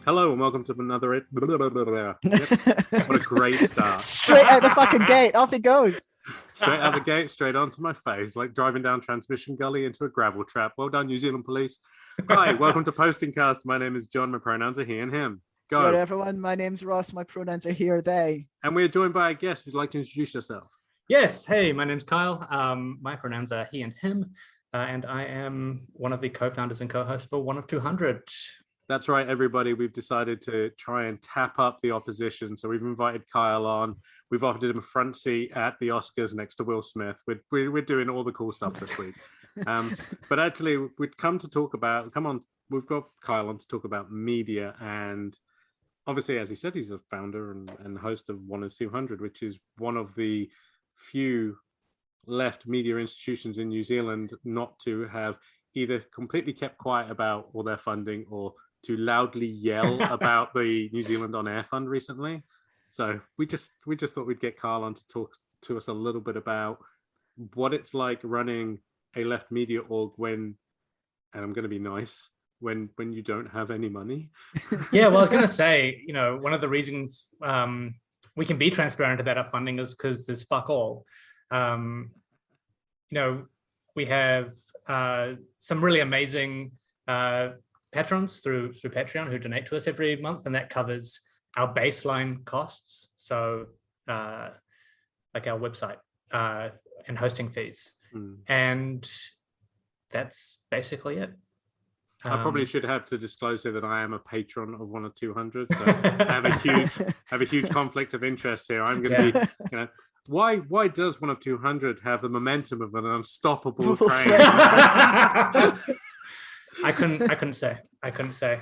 Hello and welcome to another. Yep. What a great start! Straight out the fucking gate, off he goes. Straight out the gate, straight onto my face, like driving down Transmission Gully into a gravel trap. Well done, New Zealand Police. Hi, welcome to PostingCast. My name is John. My pronouns are he and him. Go. Hello, everyone. My name's Ross. My pronouns are he or they. And we're joined by a guest. Would you like to introduce yourself? Yes. Hey, my name's Kyle. My pronouns are he and him, and I am one of the co-founders and co-hosts for One of 200. That's right, everybody. We've decided to try and tap up the opposition. So we've invited Kyle on. We've offered him a front seat at the Oscars next to Will Smith. We're doing all the cool stuff this week. But actually, we've got Kyle on to talk about media. And obviously, as he said, he's a founder and host of One of 200, which is one of the few left media institutions in New Zealand not to have either completely kept quiet about all their funding or to loudly yell about the New Zealand On Air Fund recently. So we just thought we'd get Carl on to talk to us a little bit about what it's like running a left media org when, and I'm going to be nice, when you don't have any money. Yeah, well, I was going to say, one of the reasons we can be transparent about our funding is because there's fuck all. We have some really amazing patrons through Patreon who donate to us every month, and that covers our baseline costs. So like our website and hosting fees. And that's basically it. I probably should have to disclose here that I am a patron of One of 200. So I have a huge conflict of interest here. I'm going to be, why does One of 200 have the momentum of an unstoppable train? I couldn't say.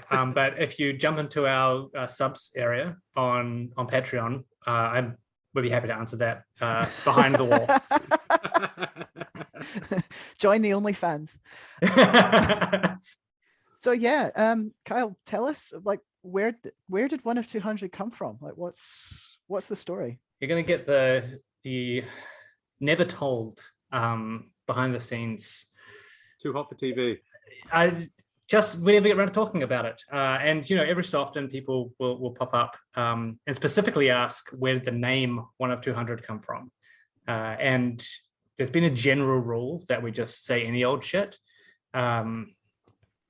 But if you jump into our subs area on Patreon, I would be happy to answer that behind the wall. Join the OnlyFans. So yeah, Kyle, tell us, like, where did One of 200 come from? Like, what's the story? You're gonna get the never told behind the scenes. Too hot for TV. We never get around to talking about it. And every so often people will pop up and specifically ask, where did the name One of 200 come from? And there's been a general rule that we just say any old shit. But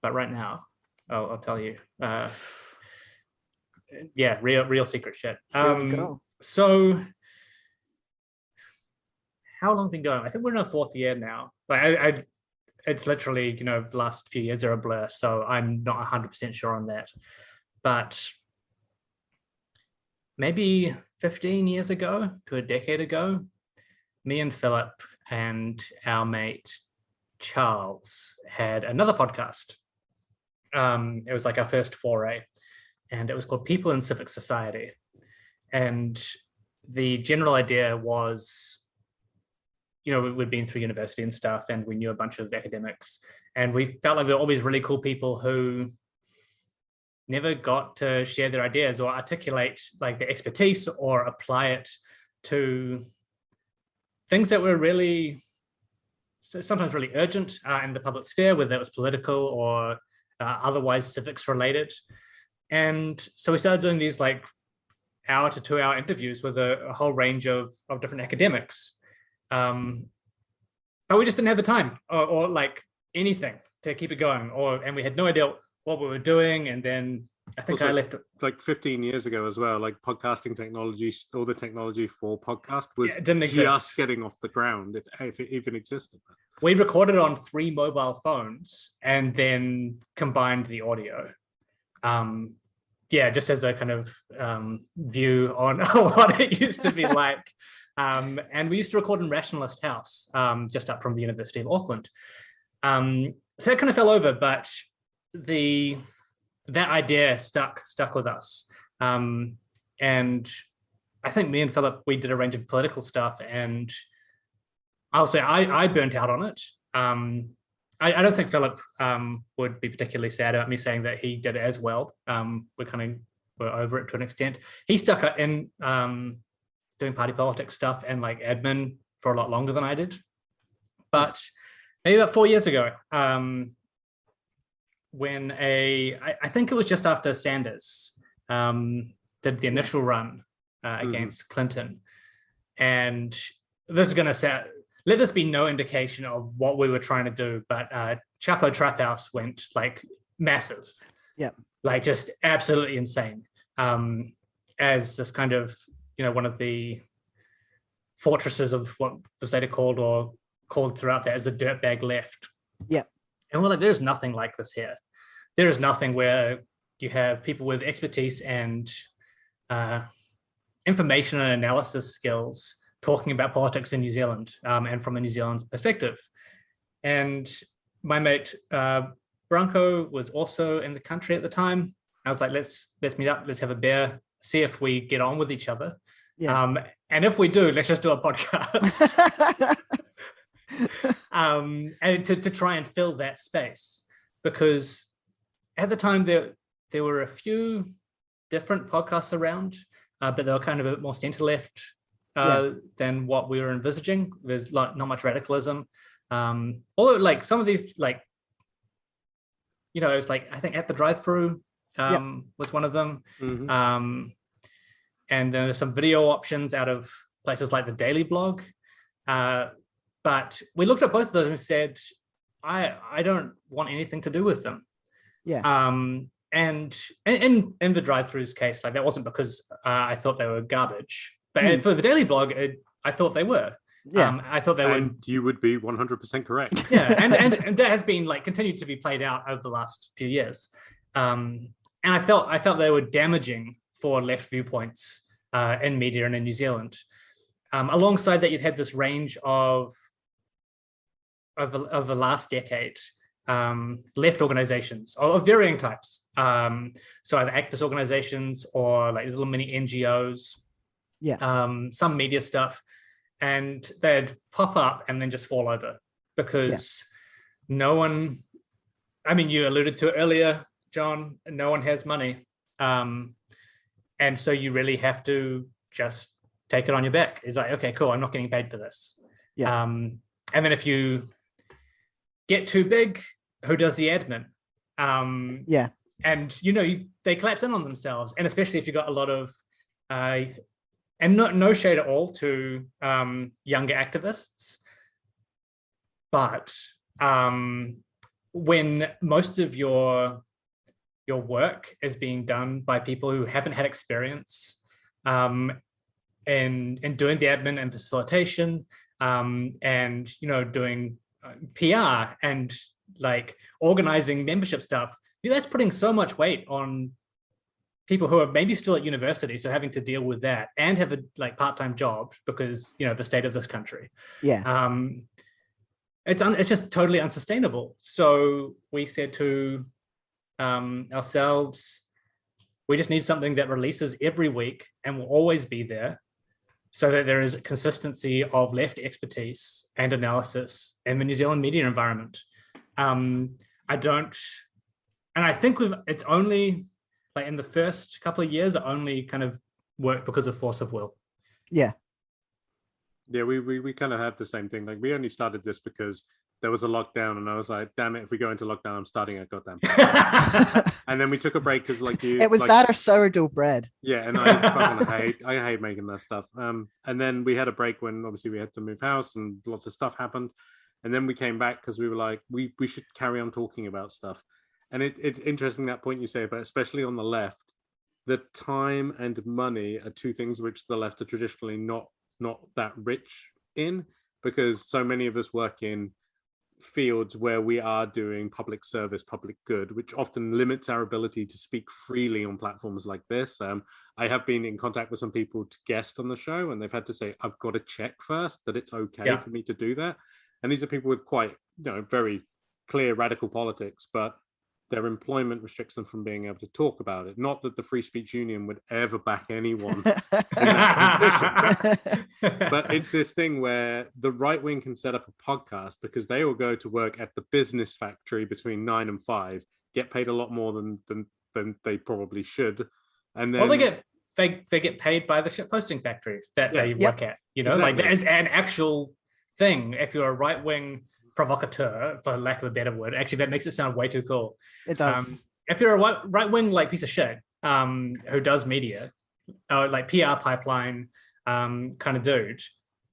right now, I'll tell you. Real secret shit. So how long been going? I think we're in our fourth year now. Like it's literally, the last few years are a blur, so I'm not 100% sure on that. But maybe 15 years ago to a decade ago, me and Philip and our mate Charles had another podcast. It was like our first foray, and it was called People in Civic Society. And the general idea was, we'd been through university and stuff, and we knew a bunch of academics, and we felt like we were always really cool people who never got to share their ideas or articulate like their expertise or apply it to things that were really sometimes really urgent in the public sphere, whether it was political or otherwise civics related. And so we started doing these like hour to 2 hour interviews with a whole range of different academics. But we just didn't have the time or like anything to keep it going, and we had no idea what we were doing. And then I think also, I left like 15 years ago as well. Like podcasting technology, all the technology for podcast was didn't just exist. Getting off the ground, if it even existed. We recorded on 3 mobile phones and then combined the audio. Just as a kind of view on what it used to be like. And we used to record in Rationalist House, just up from the University of Auckland. So it kind of fell over, but that idea stuck with us. And I think me and Philip, we did a range of political stuff, and I'll say I burnt out on it. I don't think Philip would be particularly sad about me saying that he did it as well. We're over it to an extent. He stuck in doing party politics stuff and like admin for a lot longer than I did. But maybe about 4 years ago, when I think it was just after Sanders did the initial run against Clinton. And this is going to let this be no indication of what we were trying to do, but Chapo Trap House went like massive. Yeah. Like just absolutely insane. As this kind of, one of the fortresses of what was later called throughout that as a dirtbag left. Yeah. And we're like, there's nothing like this here. There is nothing where you have people with expertise and information and analysis skills talking about politics in New Zealand and from a New Zealand perspective. And my mate Branko was also in the country at the time. I was like, let's meet up, let's have a beer, see if we get on with each other. Yeah. And if we do, let's just do a podcast. And to try and fill that space, because at the time there were a few different podcasts around, but they were kind of a bit more center left than what we were envisaging. There's like not much radicalism. Although like some of these, like, it's like I think At the Drive-Thru was one of them. Mm-hmm. And then there's some video options out of places like the Daily Blog. But we looked at both of those and said, I don't want anything to do with them. Yeah. And in the Drive-Thru's case, like that wasn't because I thought they were garbage, but for the Daily Blog, I thought they were. Yeah. I thought they were. And you would be 100% correct. Yeah, and that has been like continued to be played out over the last few years. And I felt they were damaging for left viewpoints in media and in New Zealand. Alongside that, you'd had this range of the last decade, left organizations of varying types. So either activist organizations or like little mini NGOs, some media stuff, and they'd pop up and then just fall over because no one, I mean, you alluded to it earlier, John, no one has money. And so you really have to just take it on your back. It's like, okay, cool, I'm not getting paid for this. Yeah. And then if you get too big, who does the admin? And they collapse in on themselves, and especially if you've got a lot of and no shade at all to younger activists, but when most of your work is being done by people who haven't had experience in doing the admin and facilitation, and doing PR and like organizing membership stuff, that's putting so much weight on people who are maybe still at university, so having to deal with that and have a like part-time job because the state of this country. It's just totally unsustainable. So we said to ourselves, we just need something that releases every week and will always be there, so that there is a consistency of left expertise and analysis in the New Zealand media environment. I think it's only like in the first couple of years, it only kind of worked because of force of will. Yeah, we kind of had the same thing. Like we only started this because there was a lockdown, and I was like, damn it, if we go into lockdown, I'm starting a goddamn podcast. And then we took a break because it was that or sourdough bread. Yeah, and I hate making that stuff. And then we had a break when obviously we had to move house and lots of stuff happened. And then we came back because we were like, we should carry on talking about stuff. And it's interesting that point you say, but especially on the left, the time and money are two things which the left are traditionally not that rich in, because so many of us work in fields where we are doing public service, public good, which often limits our ability to speak freely on platforms like this. I have been in contact with some people to guest on the show, and they've had to say, I've got to check first that it's okay for me to do that. And these are people with quite, very clear radical politics, but their employment restricts them from being able to talk about it. Not that the Free Speech Union would ever back anyone in that position. But it's this thing where the right wing can set up a podcast because they will go to work at the business factory between 9 and 5, get paid a lot more than they probably should. And then they get paid by the shit posting factory that they work at. Exactly. Like that is an actual thing. If you're a right wing provocateur, for lack of a better word. Actually, that makes it sound way too cool. It does. If you're a right-wing like piece of shit who does media, like PR pipeline kind of dude,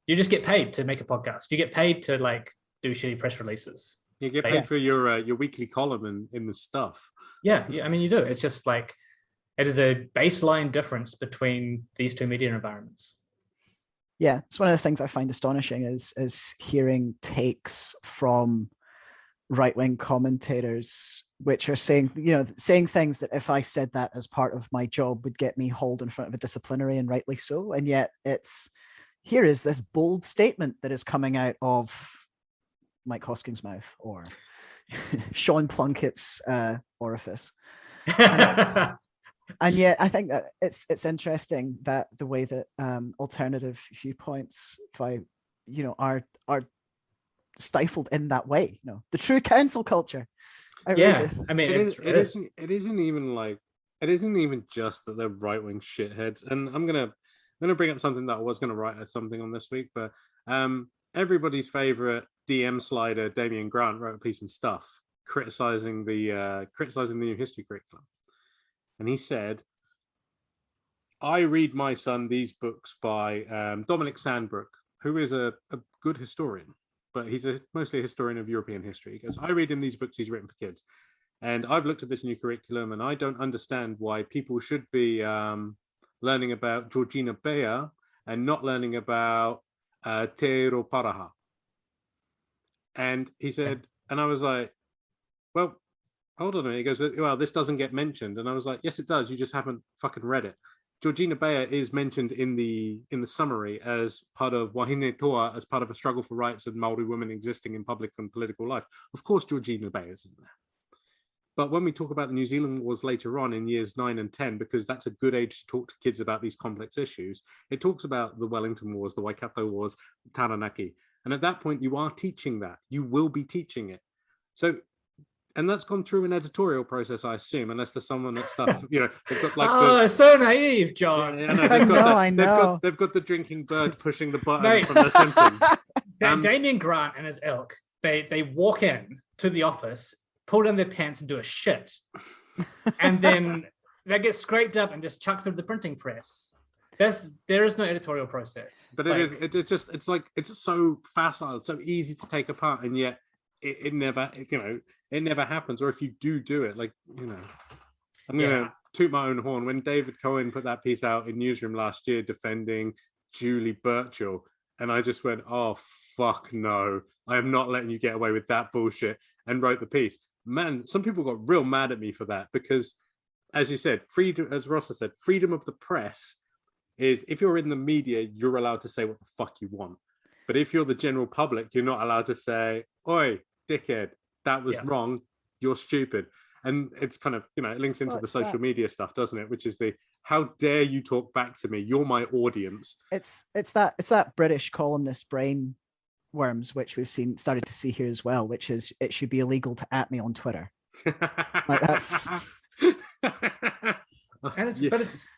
you just get paid to make a podcast. You get paid to like do shitty press releases. You get paid for your weekly column in the stuff. Yeah, I mean, you do. It's just like, it is a baseline difference between these two media environments. Yeah, it's one of the things I find astonishing is hearing takes from right-wing commentators which are saying things that if I said that as part of my job would get me hauled in front of a disciplinary, and rightly so. And yet here is this bold statement that is coming out of Mike Hosking's mouth or Sean Plunkett's orifice. And yet I think that it's interesting that the way that alternative viewpoints are stifled in that way. The true council culture. Outrageous. Yeah, I mean, it isn't even just that they're right-wing shitheads. And I'm gonna bring up something that I was gonna write something on this week, but everybody's favorite DM slider, Damian Grant, wrote a piece in Stuff criticizing the new history curriculum. And he said, I read my son these books by Dominic Sandbrook, who is a good historian, but he's mostly a historian of European history. He goes, I read him these books he's written for kids. And I've looked at this new curriculum and I don't understand why people should be learning about Georgina Bea and not learning about Aotearoa Paraha. And he said, and I was like, well, hold on a minute. He goes, well, this doesn't get mentioned. And I was like, yes, it does. You just haven't fucking read it. Georgina Bea is mentioned in the summary as part of Wahine Toa, as part of a struggle for rights of Maori women existing in public and political life. Of course, Georgina Bea is in there. But when we talk about the New Zealand Wars later on in years 9 and 10, because that's a good age to talk to kids about these complex issues, it talks about the Wellington Wars, the Waikato Wars, Taranaki. And at that point, you are teaching that. You will be teaching it. So, and that's gone through an editorial process, I assume, unless there's someone at Stuff, they've got like so naive, John. I know. They've got the drinking bird pushing the button from The Simpsons. Damian Grant and his ilk, they walk in to the office, pull down their pants and do a shit. And then they get scraped up and just chucked through the printing press. There is no editorial process. But it's so facile, it's so easy to take apart, and yet it never happens. Or if you do it, I'm gonna toot my own horn. When David Cohen put that piece out in Newsroom last year defending Julie Burchill, and I just went, oh fuck no, I am not letting you get away with that bullshit, and wrote the piece. Man, some people got real mad at me for that, because as you said, freedom, as Rossa said, freedom of the press is, if you're in the media, you're allowed to say what the fuck you want. But if you're the general public, you're not allowed to say, oi, dickhead, that was wrong, you're stupid. And it's kind of, it links into the social media stuff, doesn't it? Which is the, how dare you talk back to me? You're my audience. It's that British columnist brain worms, which we've started to see here as well, which is, it should be illegal to @ me on Twitter. That's but it's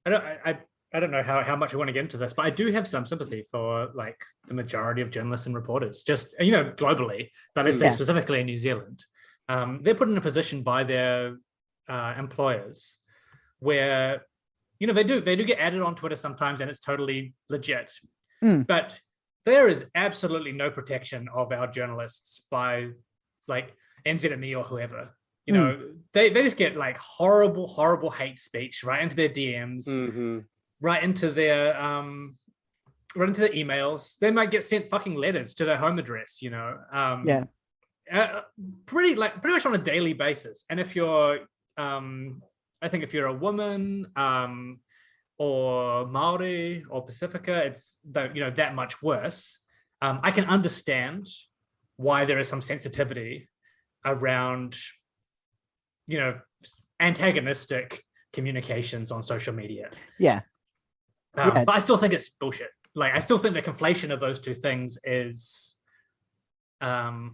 I don't know how much I want to get into this, but I do have some sympathy for like the majority of journalists and reporters, just globally, but let's say specifically in New Zealand. They're put in a position by their employers where they do get added on Twitter sometimes, and it's totally legit. But there is absolutely no protection of our journalists by like NZME or whoever. They just get like horrible hate speech right into their DMs, right into their emails. They might get sent fucking letters to their home address, pretty much on a daily basis. And if you're I think if you're a woman or Maori or Pacifica, it's that much worse. I can understand why there is some sensitivity around antagonistic communications on social media. But I still think it's bullshit. Like, I still think the conflation of those two things is bad.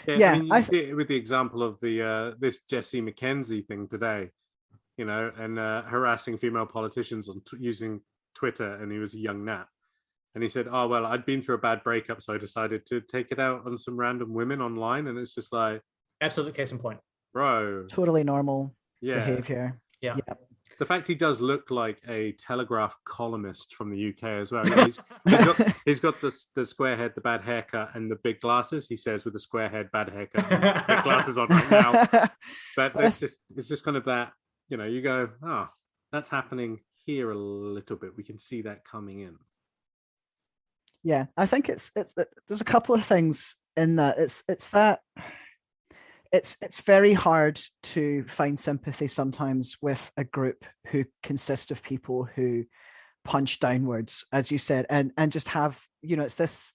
You see it with the example of the this Jesse McKenzie thing today, and harassing female politicians on using Twitter, and he was a young nat. And he said, "Oh well, I'd been through a bad breakup, so I decided to take it out on some random women online." And it's just like, absolute case in point. bro, Totally normal yeah. behavior. Yeah. The fact he does look like a Telegraph columnist from the UK as well. He's got the square head, the bad haircut, and the big glasses. He says with the square head, bad haircut, and big glasses on right now. But it's just kind of that, you go, oh, that's happening here a little bit. We can see that coming in. Yeah, I think it's that there's a couple of things in that. It's that it's very hard to find sympathy sometimes with a group who consist of people who punch downwards, as you said, and just have, it's this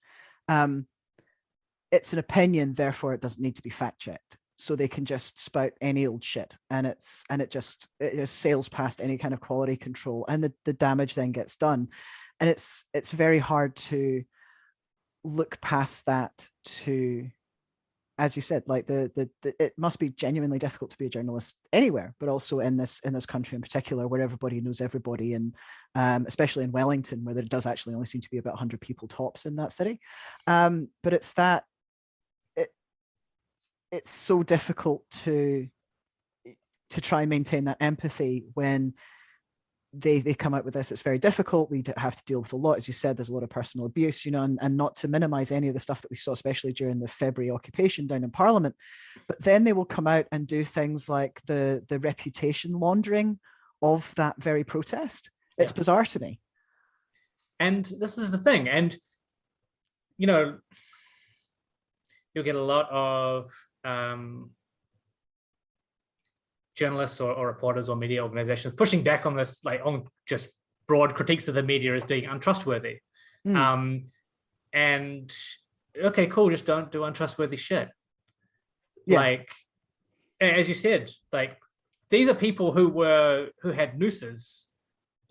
it's an opinion, therefore it doesn't need to be fact checked, so they can just spout any old shit, and it just sails past any kind of quality control, and the damage then gets done. And it's very hard to look past that to, as you said, like it must be genuinely difficult to be a journalist anywhere, but also in this country in particular, where everybody knows everybody, and especially in Wellington, where there does actually only seem to be about 100 people tops in that city. But it's that it's so difficult to try and maintain that empathy when they come out with this. It's very difficult. We have to deal with a lot, as you said. There's a lot of personal abuse, and not to minimize any of the stuff that we saw, especially during the February occupation down in Parliament. But then they will come out and do things like the reputation laundering of that very protest. It's bizarre to me. And this is the thing, and you'll get a lot of journalists or reporters or media organizations pushing back on this, like on just broad critiques of the media as being untrustworthy. And okay, cool, just don't do untrustworthy shit. Yeah. Like, as you said, like these are people who had nooses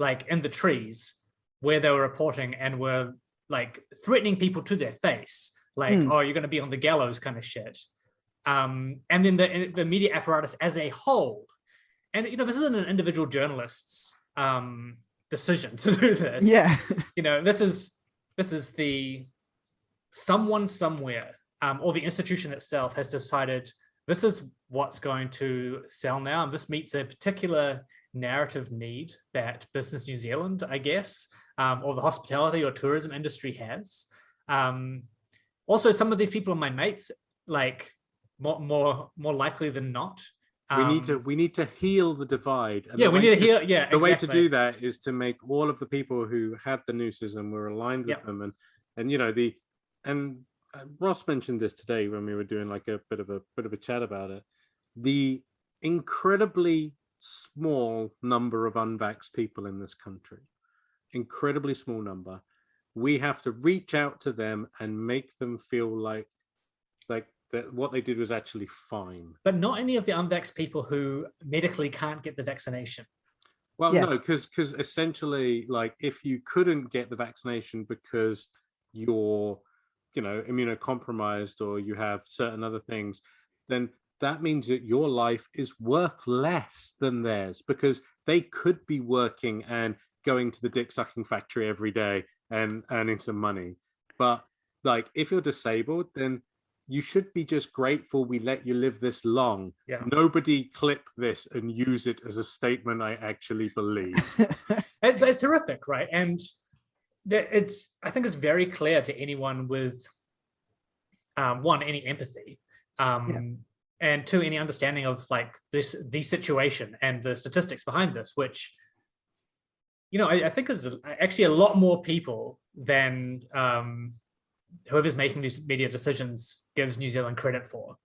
like in the trees where they were reporting and were like threatening people to their face, like, oh, you're going to be on the gallows kind of shit. And then the media apparatus as a whole, and this isn't an individual journalist's decision to do this. Yeah, this is the someone somewhere, or the institution itself has decided this is what's going to sell now, and this meets a particular narrative need that Business New Zealand, I guess, or the hospitality or tourism industry has. Also, some of these people are my mates, like. More likely than not, we need to heal the divide. And we need to heal. Yeah, the way to do that is to make all of the people who had the nooses and were aligned with them, and Ross mentioned this today when we were doing like a bit of a chat about it. The incredibly small number of unvaxxed people in this country, incredibly small number. We have to reach out to them and make them feel like that what they did was actually fine. But not any of the unvaxxed people who medically can't get the vaccination. Well, no, because essentially, like, if you couldn't get the vaccination because you're, immunocompromised or you have certain other things, then that means that your life is worth less than theirs, because they could be working and going to the dick sucking factory every day and earning some money. But like, if you're disabled, then you should be just grateful we let you live this long. Yeah. Nobody clip this and use it as a statement I actually believe. It's horrific, right? And I think it's very clear to anyone with any empathy, and two, any understanding of like the situation and the statistics behind this, which I think is actually a lot more people than whoever's making these media decisions gives New Zealand credit for.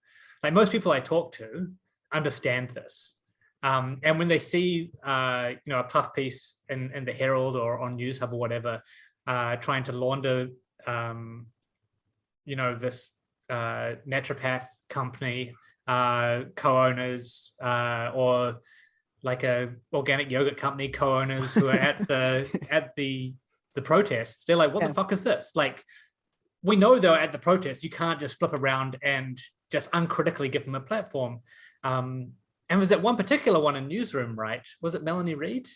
Like, most people I talk to understand this. And when they see, a puff piece in the Herald or on News Hub or whatever, trying to launder, this naturopath company, co-owners, or like a organic yogurt company co-owners who are at the protests, they're like, what the fuck is this? Like, we know though at the protest, you can't just flip around and just uncritically give them a platform. And was that one particular one in Newsroom, right? Was it Melanie Reid?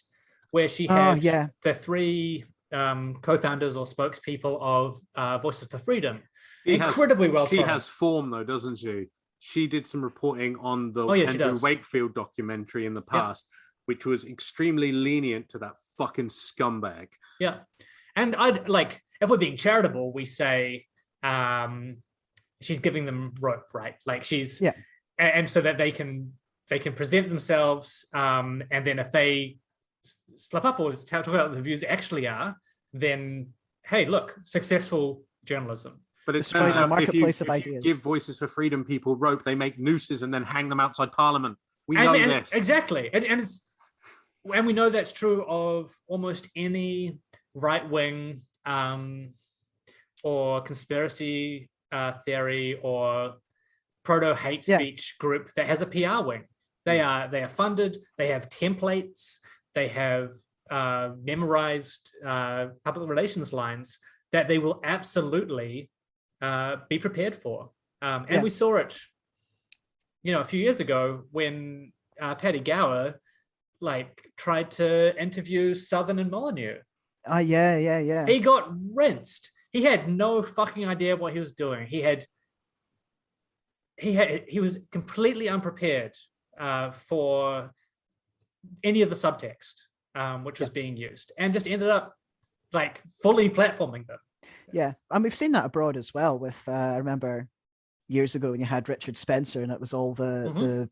Where she had the three co-founders or spokespeople of Voices for Freedom. She Incredibly well She trained. has form, though, doesn't she? She did some reporting on the She Andrew does. Wakefield documentary in the past, which was extremely lenient to that fucking scumbag. Yeah. And I'd like, if we're being charitable, we say she's giving them rope, right? Like she's, and so that they can present themselves, and then if they slip up or talk about what the views actually are, then hey, look, successful journalism. But it Destroys turns our out marketplace if of you ideas. give Voices for Freedom people rope, they make nooses and then hang them outside Parliament. We know this. Exactly. And we know that's true of almost any right-wing or conspiracy theory or proto-hate speech group that has a PR wing. They are funded, they have templates, they have memorized public relations lines that they will absolutely be prepared for. And we saw it, a few years ago when Paddy Gower tried to interview Southern and Molyneux. Yeah. He got rinsed. He had no fucking idea what he was doing. He was completely unprepared for any of the subtext which was being used, and just ended up fully platforming them. Yeah, and we've seen that abroad as well. With I remember years ago when you had Richard Spencer, and it was all the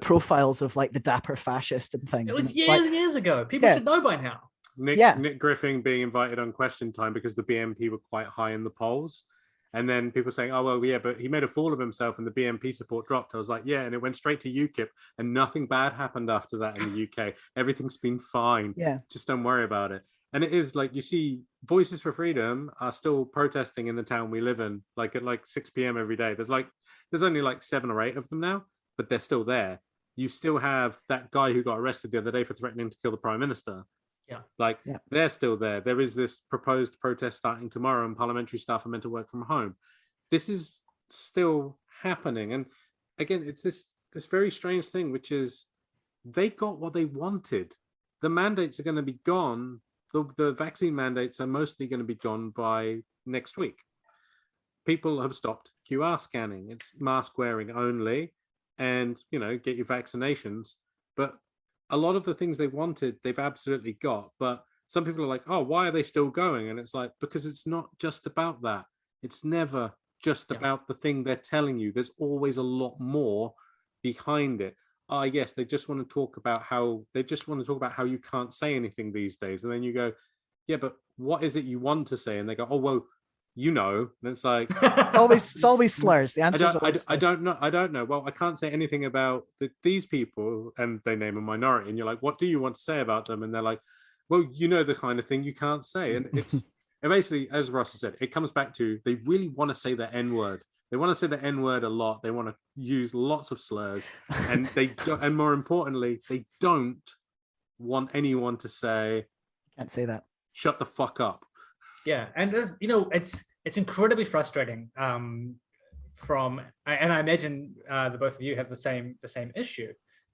profiles of the dapper fascist and things. It was years ago. People should know by now. Nick Griffin being invited on Question Time because the BNP were quite high in the polls. And then people saying, oh, well, yeah, but he made a fool of himself and the BNP support dropped. I was like, yeah, and it went straight to UKIP and nothing bad happened after that in the UK. Everything's been fine. Yeah. Just don't worry about it. And it is you see Voices for Freedom are still protesting in the town we live in, at 6 p.m. every day. There's only 7 or 8 of them now, but they're still there. You still have that guy who got arrested the other day for threatening to kill the Prime Minister. They're still there. There is this proposed protest starting tomorrow, and parliamentary staff are meant to work from home. This is still happening. And again, it's this very strange thing, which is they got what they wanted. The mandates are going to be gone. The vaccine mandates are mostly going to be gone by next week. People have stopped QR scanning. It's mask wearing only, and get your vaccinations. But a lot of the things they wanted, they've absolutely got. But some people are like, oh, why are they still going? And it's because it's not just about that. It's never just about the thing they're telling you. There's always a lot more behind it. Yes, they just want to talk about how you can't say anything these days. And then you go, yeah, but what is it you want to say? And they go, oh, well, and it's it's always slurs. The answer is always I don't know. Well, I can't say anything about these people, and they name a minority, and you're like, what do you want to say about them? And they're like, well, the kind of thing you can't say. And it's and basically, as Ross has said, it comes back to they really want to say the N-word. They want to say the N-word a lot. They want to use lots of slurs, and and more importantly, they don't want anyone to say, can't say that. Shut the fuck up. Yeah, and it's incredibly frustrating. And I imagine the both of you have the same issue.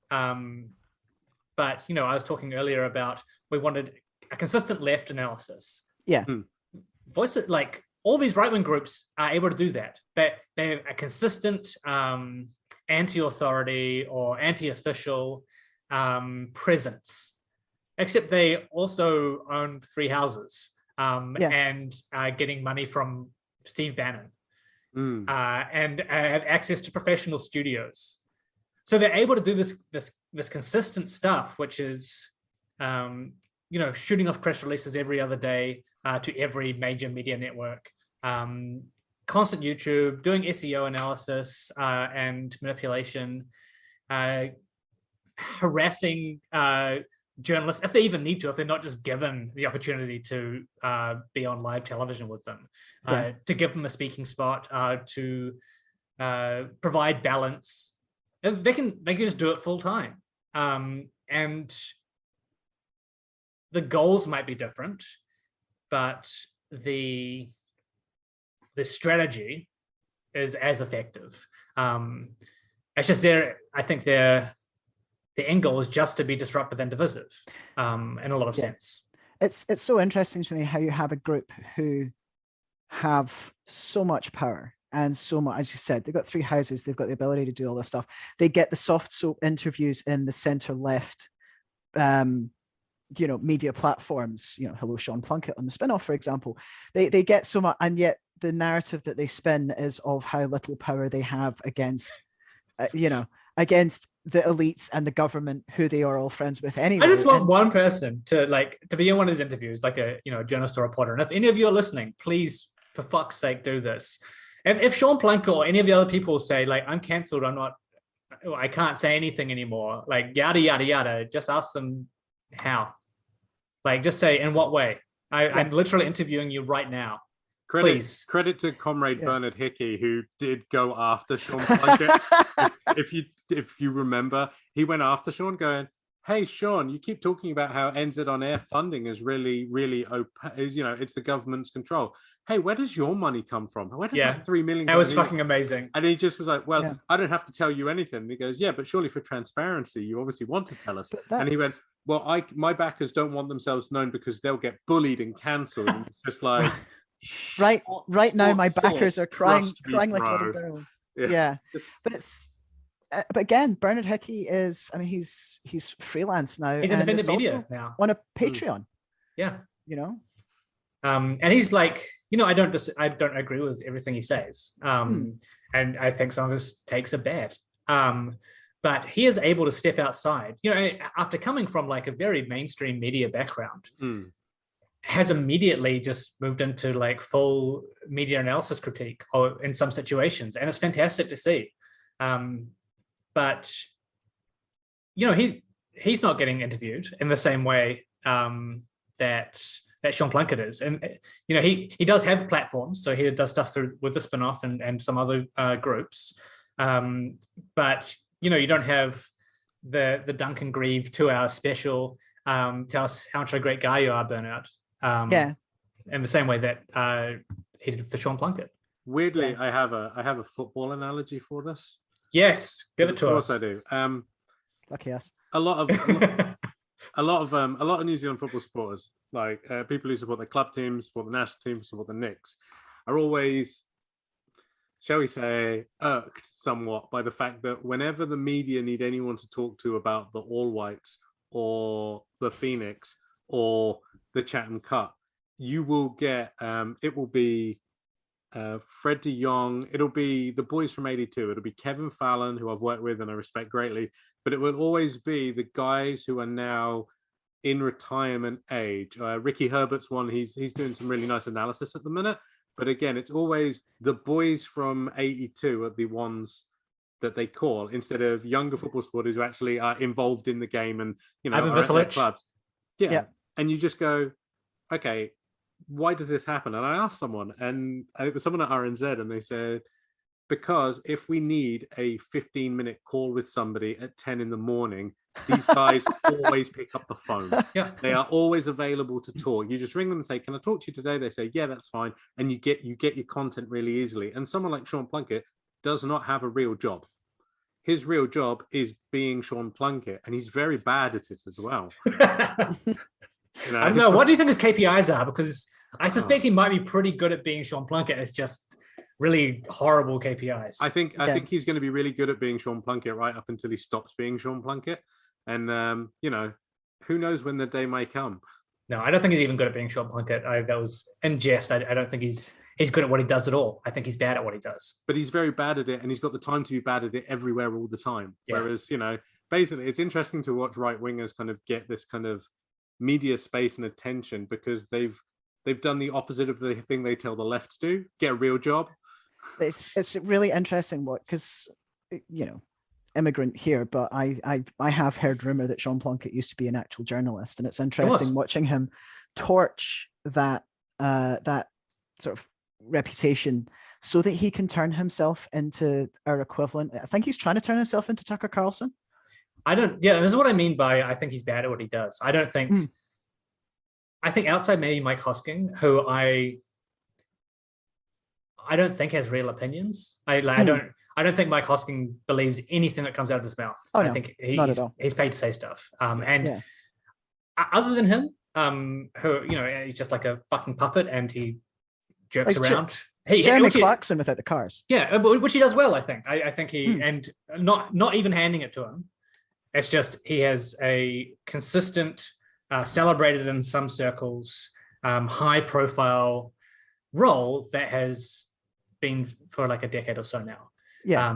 But I was talking earlier about we wanted a consistent left analysis. Yeah, Voices all these right-wing groups are able to do that. They're a consistent anti-authority or anti-official presence, except they also own 3 houses and getting money from Steve Bannon and have access to professional studios. So they're able to do this consistent stuff, which is shooting off press releases every other day to every major media network, constant YouTube, doing SEO analysis and manipulation, harassing journalists if they even need to, if they're not just given the opportunity to be on live television with them, to give them a speaking spot, to provide balance. They can just do it full time, and the goals might be different, but the strategy is as effective. It's just I think the end goal is just to be disruptive and divisive in a lot of sense. it's so interesting to me how you have a group who have so much power and so much, as you said, they've got 3 houses, they've got the ability to do all this stuff. They get the soft soap interviews in the center left media platforms, hello Sean Plunkett on the spin-off, for example. They get so much, and yet the narrative that they spin is of how little power they have against against the elites and the government, who they are all friends with anyway. I just want one person to be in one of these interviews, like a journalist or reporter. And if any of you are listening, please, for fuck's sake, do this. If Sean Plunkett or any of the other people say, like, I'm cancelled, I can't say anything anymore, like yada yada yada, just ask them how. Like, just say, in what way? I'm literally interviewing you right now. Credit to Comrade Bernard Hickey, who did go after Sean Plunkett. if you remember, he went after Sean, going, "Hey, Sean, you keep talking about how NZ on air funding is really, really it's the government's control. Hey, where does your money come from? Where does that 3 million? That was fucking amazing." And he just was like, "Well, I don't have to tell you anything." And he goes, "Yeah, but surely for transparency, you obviously want to tell us." And he went, "Well, my backers don't want themselves known because they'll get bullied and cancelled." And it's just like. Right now, my backers are crying like little girls. Yeah. But it's but again, Bernard Hickey is, he's freelance now. He's independent media now on a Patreon. Yeah. And he's like, I don't agree with everything he says. And I think some of his takes are bad. But he is able to step outside, after coming from like a very mainstream media background. Has immediately just moved into like full media analysis critique or in some situations, and it's fantastic to see. But he's not getting interviewed in the same way that Sean Plunkett is, and he does have platforms, so he does stuff with the spin-off and some other groups, but you don't have the Duncan Grieve 2-hour special. Tell us how much of a great guy you are, Burnout. In the same way that he did for Sean Plunkett. Weirdly, I have a football analogy for this. Yes, give it to us. Of course I do. Lucky us. A lot of New Zealand football supporters, like people who support the club teams, support the national team, support the Knicks, are always, shall we say, irked somewhat by the fact that whenever the media need anyone to talk to about the All Whites or the Phoenix or the Chatham Cup, you will get it will be Fred de Jong, it'll be the boys from 82, it'll be Kevin Fallon, who I've worked with and I respect greatly, but it will always be the guys who are now in retirement age. Ricky Herbert's one, he's doing some really nice analysis at the minute, but again, it's always the boys from 82 are the ones that they call, instead of younger football supporters who actually are involved in the game and are at their clubs. Yeah. And you just go, okay, why does this happen? And I asked someone, and it was someone at RNZ, and they said, because if we need a 15-minute call with somebody at 10 in the morning, these guys always pick up the phone. Yeah. They are always available to talk. You just ring them and say, can I talk to you today? They say, yeah, that's fine. And you get your content really easily. And someone like Sean Plunkett does not have a real job. His real job is being Sean Plunkett, and he's very bad at it as well. I don't know. What do you think his KPIs are? Because I suspect he might be pretty good at being Sean Plunkett. It's just really horrible KPIs. I think he's going to be really good at being Sean Plunkett right up until he stops being Sean Plunkett. And, who knows when the day may come. No, I don't think he's even good at being Sean Plunkett. That was in jest. I don't think he's good at what he does at all. I think he's bad at what he does. But he's very bad at it, and he's got the time to be bad at it everywhere all the time. Yeah. Whereas, basically it's interesting to watch right-wingers kind of get this kind of media space and attention because they've done the opposite of the thing they tell the left to do, get a real job. It's really interesting because immigrant here, but I have heard rumor that Sean Plunkett used to be an actual journalist, and it's interesting watching him torch that sort of reputation so that he can turn himself into our equivalent. I think he's trying to turn himself into Tucker Carlson. This is what I mean by I think he's bad at what he does. I don't think I think outside maybe Mike Hosking, who I don't think has real opinions. I don't think Mike Hosking believes anything that comes out of his mouth. I think he's paid to say stuff. Other than him, who, he's just like a fucking puppet and he jerks It's around. Jeremy Clarkson without the cars. Yeah, which he does well, I think. I think he, and not even handing it to him. It's just he has a consistent, celebrated in some circles, high profile role that has been for like a decade or so now. Yeah.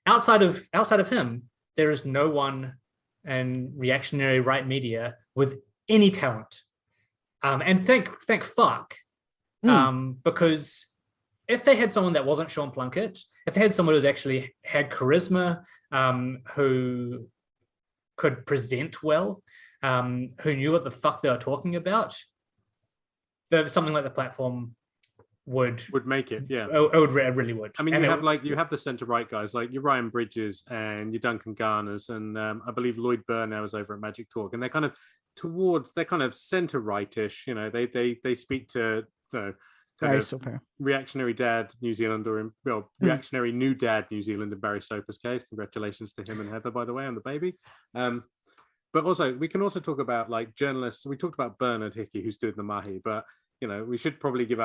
Outside of him, there is no one in reactionary right media with any talent. And thank fuck. Because if they had someone that wasn't Sean Plunkett, if they had someone who's actually had charisma, who could present well, who knew what the fuck they were talking about, something like the platform would make it. Yeah, it really would. I mean, you have the centre right guys like your Ryan Bridges and your Duncan Garners, and I believe Lloyd Burr now is over at Magic Talk, and they're kind of centre rightish. They speak to Barry Soper, reactionary dad New Zealand, reactionary new dad New Zealand in Barry Soper's case. Congratulations to him and Heather, by the way, on the baby. But also we can also talk about like journalists. We talked about Bernard Hickey, who's doing the mahi, but we should probably give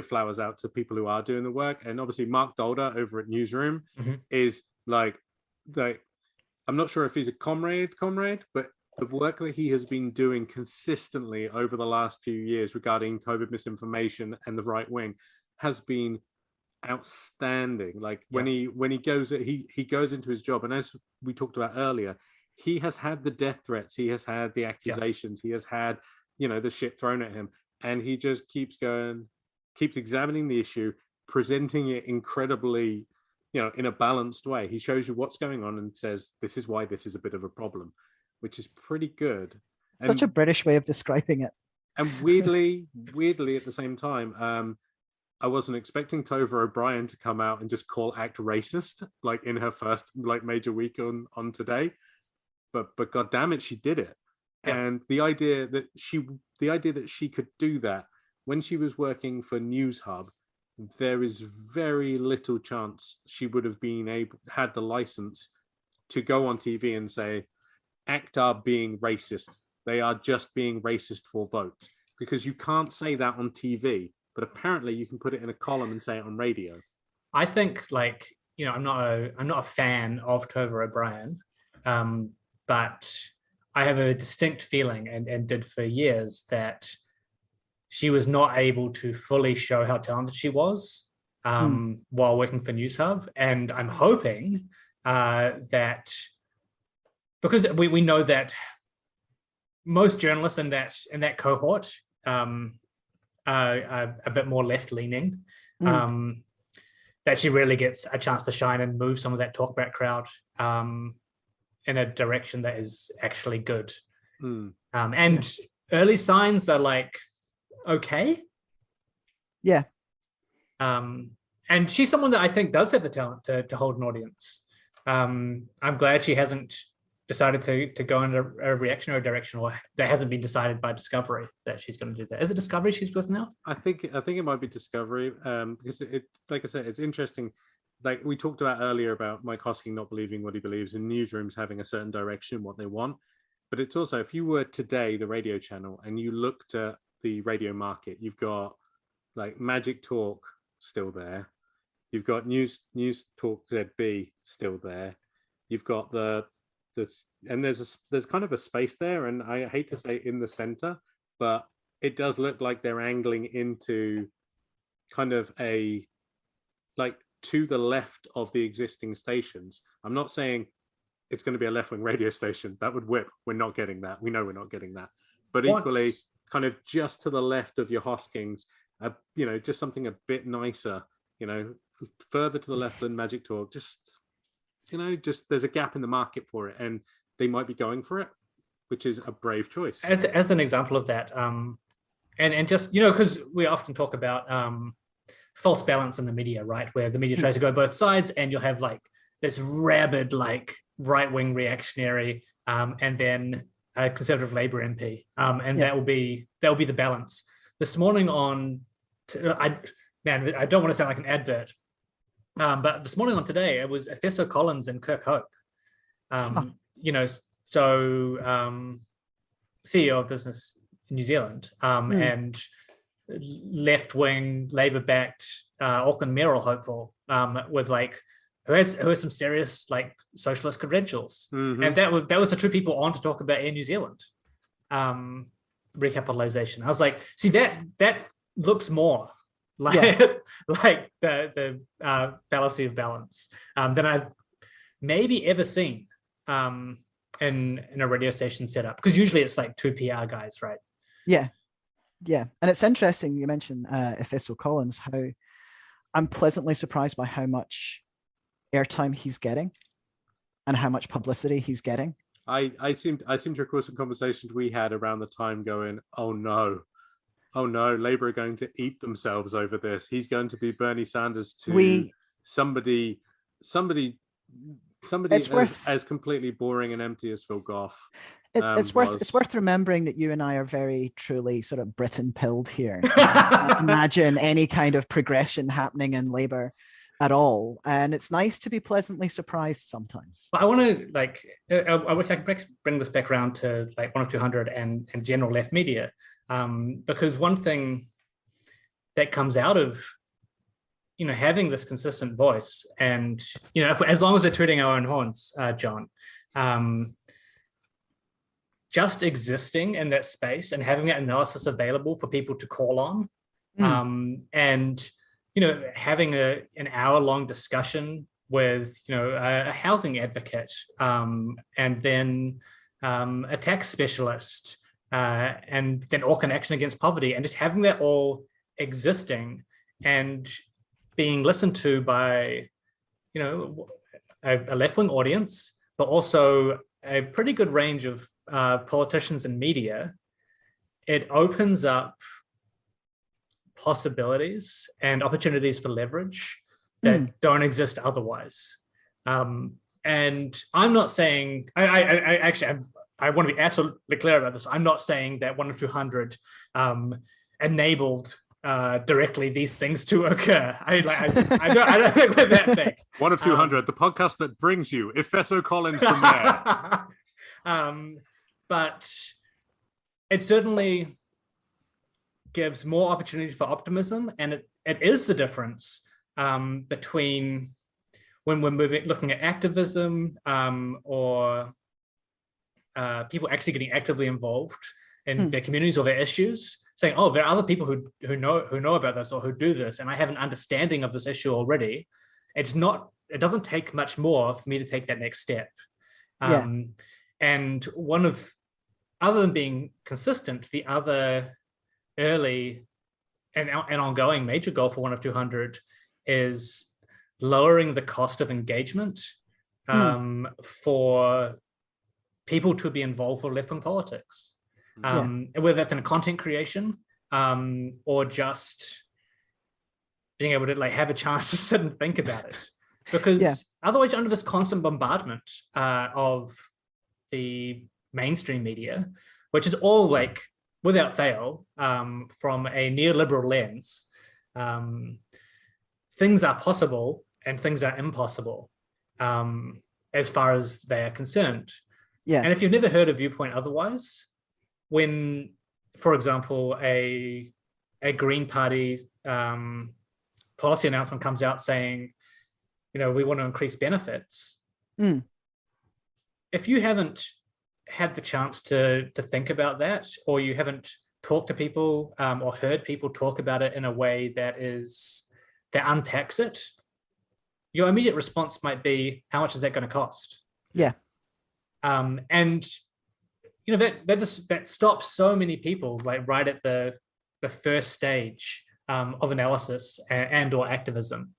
flowers out to people who are doing the work. And obviously Mark Dolder over at Newsroom is like I'm not sure if he's a comrade, but the work that he has been doing consistently over the last few years regarding COVID misinformation and the right wing has been outstanding. Like when he goes into his job, and as we talked about earlier, he has had the death threats, he has had the accusations, he has had the shit thrown at him, and he just keeps examining the issue, presenting it incredibly in a balanced way. He shows you what's going on and says, this is why this is a bit of a problem, which is pretty good. Such a British way of describing it. And weirdly at the same time, I wasn't expecting Tova O'Brien to come out and just call ACT racist, like in her first major week on Today. But God damn it, she did it. Yeah. And the idea that she could do that when she was working for News Hub, there is very little chance she would have had the license to go on TV and say, ACT are being racist. They are just being racist for votes, because you can't say that on TV, but apparently you can put it in a column and say it on radio. I think I'm not a fan of Tova O'Brien, but I have a distinct feeling, and did for years, that she was not able to fully show how talented she was while working for News Hub. And I'm hoping that, because we know that most journalists in that cohort are a bit more left-leaning, that she really gets a chance to shine and move some of that talkback crowd in a direction that is actually good. And early signs are like, okay. Yeah. And she's someone that I think does have the talent to hold an audience. I'm glad she hasn't decided to go in a reactionary direction, or that hasn't been decided by Discovery that she's going to do that. Is it Discovery she's with now? I think it might be Discovery, because it, like I said, it's interesting. Like we talked about earlier about Mike Hosking not believing what he believes, and newsrooms having a certain direction, what they want. But it's also, if you were Today, the radio channel, and you looked at the radio market, you've got like Magic Talk still there. You've got News Talk ZB still there. You've got and there's kind of a space there, and I hate to say in the center, but it does look like they're angling into kind of to the left of the existing stations. I'm not saying it's going to be a left-wing radio station. That would whip. We're not getting that. We know we're not getting that. But equally, kind of just to the left of your Hoskings, just something a bit nicer, further to the left than Magic Talk. Just there's a gap in the market for it, and they might be going for it, which is a brave choice. As an example of that, and just, because we often talk about false balance in the media, right? Where the media tries to go both sides, and you'll have like this rabid, like right-wing reactionary, and then a conservative Labour MP, and that will be the balance. This morning I don't want to sound like an advert, but this morning on Today, it was Efeso Collins and Kirk Hope. CEO of Business New Zealand, and left-wing Labour-backed Auckland mayoral hopeful with like who has some serious like socialist credentials, and that was the two people on to talk about Air New Zealand recapitalization. I was like, see that looks more like like the fallacy of balance than I've maybe ever seen in a radio station setup, because usually it's like two PR guys, right? Yeah. And it's interesting you mentioned Efeso Collins, how I'm pleasantly surprised by how much airtime he's getting and how much publicity he's getting. I seem to recall some conversations we had around the time going, oh no, Labour are going to eat themselves over this. He's going to be Bernie Sanders to somebody as completely boring and empty as Phil Goff. It's worth remembering that you and I are very truly sort of Britain pilled here. Imagine any kind of progression happening in Labour at all, and it's nice to be pleasantly surprised sometimes. But I want to like I wish I could bring this back around to like 10200 and general left media, because one thing that comes out of having this consistent voice, and as long as we're tooting our own horns, John, just existing in that space and having that analysis available for people to call on, and having an hour-long discussion with a housing advocate, and then a tax specialist, and then Auckland Action Against Poverty, and just having that all existing and being listened to by a left-wing audience, but also a pretty good range of politicians and media, it opens up possibilities and opportunities for leverage that don't exist otherwise. And I'm not saying, I want to be absolutely clear about this. I'm not saying that 10200 enabled directly these things to occur. I don't think we're that big. 10200, the podcast that brings you Efeso Collins the mayor. But it certainly gives more opportunity for optimism, and it is the difference between when we're looking at activism or people actually getting actively involved in their communities or their issues, saying, oh, there are other people who know about this or who do this, and I have an understanding of this issue already. It doesn't take much more for me to take that next step. And other than being consistent, the other early and ongoing major goal for 10200 is lowering the cost of engagement for people to be involved with left-wing politics, whether that's in content creation or just being able to like have a chance to sit and think about it, because otherwise you're under this constant bombardment of the mainstream media, which is all like without fail from a neoliberal lens. Things are possible and things are impossible as far as they are concerned. And if you've never heard a viewpoint otherwise, when, for example, a Green Party policy announcement comes out saying, we want to increase benefits, if you haven't had the chance to think about that, or you haven't talked to people or heard people talk about it in a way that unpacks it, your immediate response might be, how much is that going to cost? And that stops so many people like right at the first stage of analysis and or activism.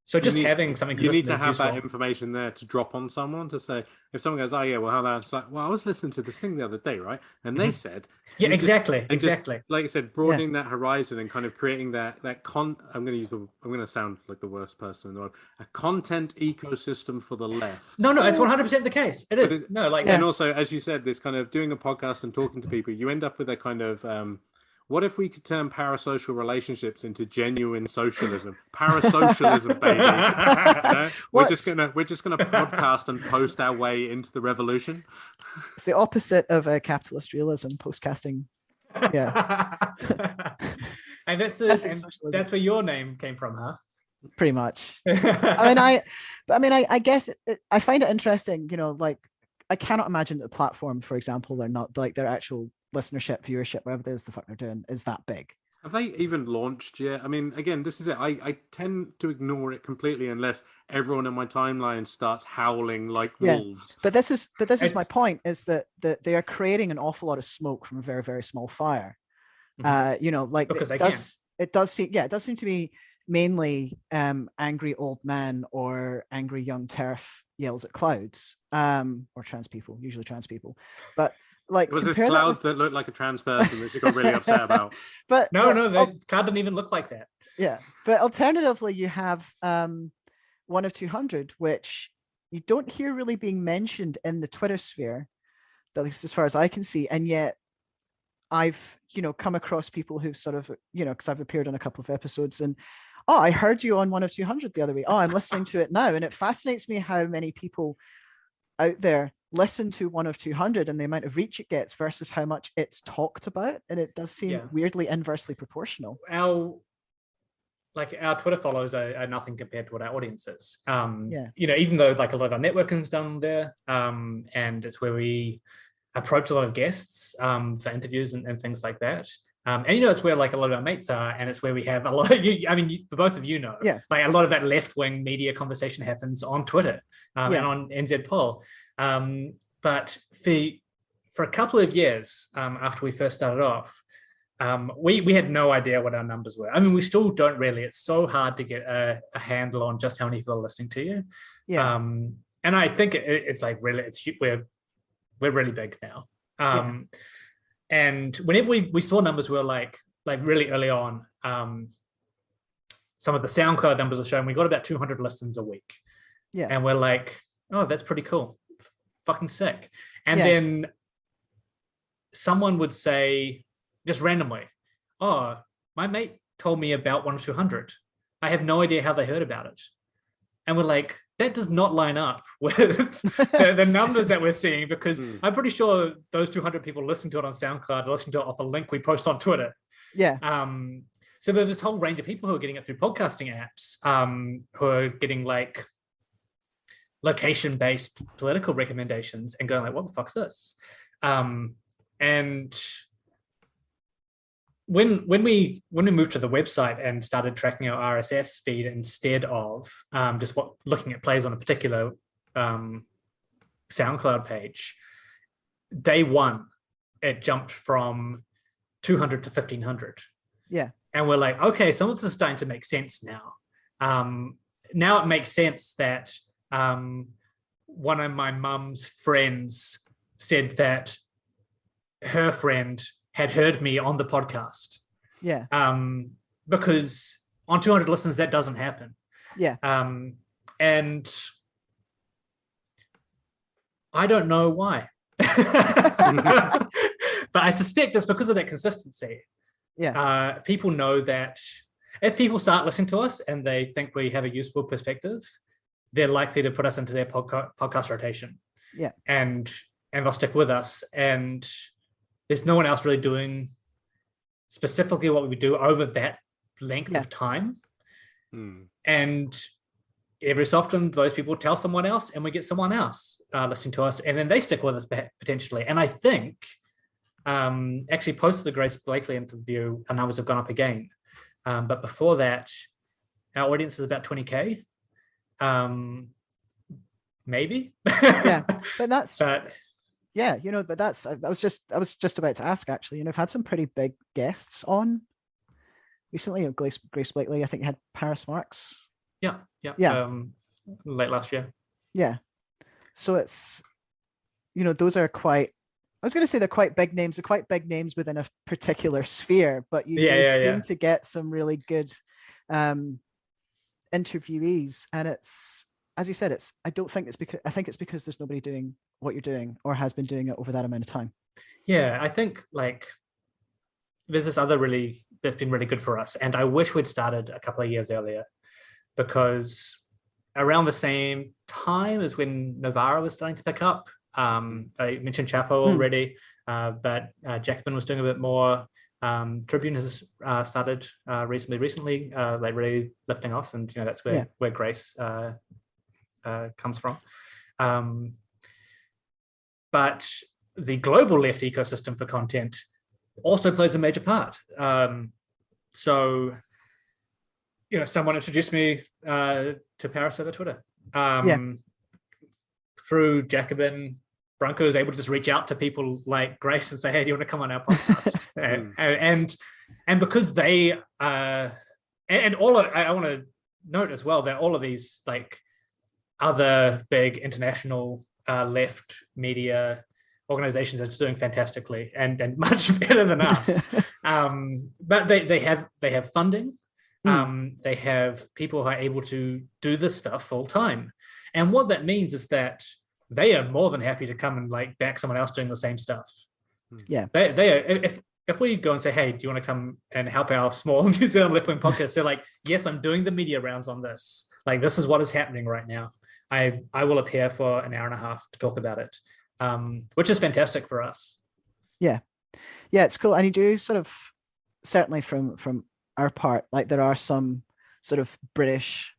So just having something, you need to have that information there to drop on someone, to say, if someone goes, oh yeah, well, how that's like, well, I was listening to this thing the other day, right? And they said, exactly. Just, like I said, broadening that horizon and kind of creating that I'm going to sound like the worst person in the world, a content ecosystem for the left. No, it's 100% the case. It is. And also, as you said, this kind of doing a podcast and talking to people, you end up with a kind of, what if we could turn parasocial relationships into genuine socialism? Parasocialism, baby. We're just gonna podcast and post our way into the revolution. It's the opposite of capitalist realism, postcasting Yeah. And that's Classic socialism. that's where your name came from, huh? Pretty much. I guess I find it interesting, like I cannot imagine that the platform, for example, they're not like their actual listenership, viewership, whatever it is the fuck they're doing, is that big. Have they even launched yet? I mean, again, this is it. I tend to ignore it completely unless everyone in my timeline starts howling like wolves. But this is my point, is that they are creating an awful lot of smoke from a very, very small fire. Like because it does seem to be mainly angry old man or angry young TERF yells at clouds, or trans people, usually trans people. But like, it was this cloud that looked like a trans person that she got really upset about. But the cloud didn't even look like that. Yeah, but alternatively, you have 1 of 200, which you don't hear really being mentioned in the Twitter sphere, at least as far as I can see, and yet I've come across people who've sort of because I've appeared on a couple of episodes, and I heard you on 1 of 200 the other week. I'm listening to it now, and it fascinates me how many people out there listen to 1 of 200 and the amount of reach it gets versus how much it's talked about, and it does seem weirdly inversely proportional. Our Twitter follows are nothing compared to what our audience is. Even though like a lot of our networking's done there, and it's where we approach a lot of guests for interviews and things like that. And it's where like a lot of our mates are, and it's where we have a lot of both of like a lot of that left-wing media conversation happens on Twitter and on NZ Poll. But for a couple of years after we first started off, we had no idea what our numbers were. I mean, we still don't really. It's so hard to get a handle on just how many people are listening to you. Yeah. And I think it's like really, we're really big now. And whenever we saw numbers, we were like really early on, some of the SoundCloud numbers are showing we got about 200 listens a week. Yeah. And we're like, oh, that's pretty cool. Fucking sick. And then someone would say, just randomly, oh, my mate told me about 1 of 200. I have no idea how they heard about it. And we're like, that does not line up with the numbers that we're seeing, because I'm pretty sure those 200 people listen to it on SoundCloud, listen to it off a link we post on Twitter. Yeah. So there's this whole range of people who are getting it through podcasting apps, who are getting like location-based political recommendations and going like, what the fuck's this? And when we moved to the website and started tracking our RSS feed instead of just looking at plays on a particular SoundCloud page, day one, it jumped from 200 to 1,500. Yeah. And we're like, okay, some of this is starting to make sense now. Now it makes sense that one of my mum's friends said that her friend had heard me on the podcast. Yeah. Because on 200 listens, that doesn't happen. Yeah. And I don't know why. But I suspect it's because of that consistency. Yeah. People know that if people start listening to us and they think we have a useful perspective, they're likely to put us into their podcast rotation. Yeah. And they'll stick with us. And there's no one else really doing specifically what we do over that length of time. And every so often, those people tell someone else, and we get someone else listening to us, and then they stick with us potentially. And I think, actually, post the Grace Blakely interview, our numbers have gone up again. But before that, our audience is about 20K, maybe. Yeah, but that's. Yeah, but that's. I was just about to ask, actually. I've had some pretty big guests on recently. Grace Blakely, I think you had Paris Marks. Yeah. Late last year. Yeah. So it's, those are quite. I was going to say they're quite big names. They're quite big names within a particular sphere, but you seem to get some really good interviewees, and it's, as you said, I think it's because there's nobody doing what you're doing or has been doing it over that amount of time. Yeah, I think like there's this other that's been really good for us, and I wish we'd started a couple of years earlier, because around the same time as when Novara was starting to pick up, I mentioned Chapo already, but Jacobin was doing a bit more. Tribune has started recently, like really lifting off, and that's where Grace comes from. But the global left ecosystem for content also plays a major part. So, someone introduced me to Paris over Twitter. Through Jacobin, Branko is able to just reach out to people like Grace and say, "Hey, do you want to come on our podcast?" and because they and all of, I want to note as well that all of these like other big international left media organizations are just doing fantastically and much better than us. But they have funding. They have people who are able to do this stuff full time. And what that means is that they are more than happy to come and like back someone else doing the same stuff. Yeah. They are, if we go and say, "Hey, do you want to come and help our small New Zealand left-wing podcast?" They're like, "Yes, I'm doing the media rounds on this. Like, this is what is happening right now. I will appear for an hour and a half to talk about it," which is fantastic for us. Yeah, it's cool. And you do sort of, certainly from our part, like there are some sort of British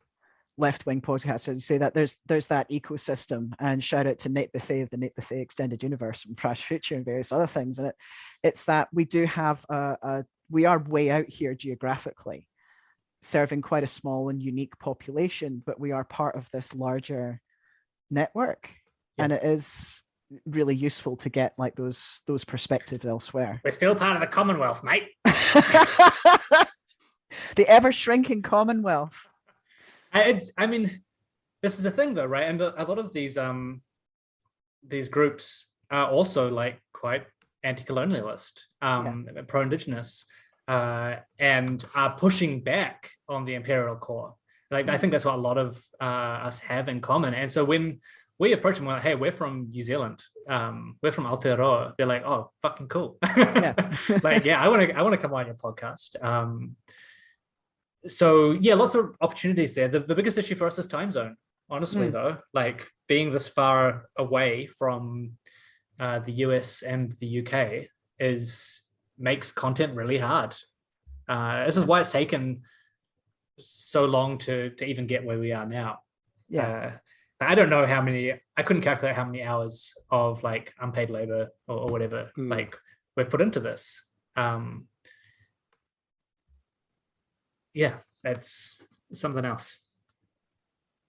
left-wing podcasts, as you say, that there's that ecosystem, and shout out to Nate Bethay of the Nate Bethay Extended Universe and Prash Future and various other things. And it's that we do have we are way out here geographically, serving quite a small and unique population, but we are part of this larger network. And it is really useful to get like those perspectives elsewhere. We're still part of the Commonwealth, mate. The ever shrinking Commonwealth. I mean, this is the thing though, right? And a lot of these groups are also like quite anti-colonialist, pro-indigenous, and are pushing back on the imperial core. Like, I think that's what a lot of us have in common. And so when we approach them, we're like, "Hey, we're from New Zealand. We're from Aotearoa." They're like, "Oh, fucking cool." Like, I want to come on your podcast. So yeah, lots of opportunities there. The biggest issue for us is time zone, honestly, though. Like, being this far away from the US and the UK makes content really hard. This is why it's taken so long to even get where we are now. I don't know I couldn't calculate how many hours of like unpaid labor or whatever like we've put into this. That's something else.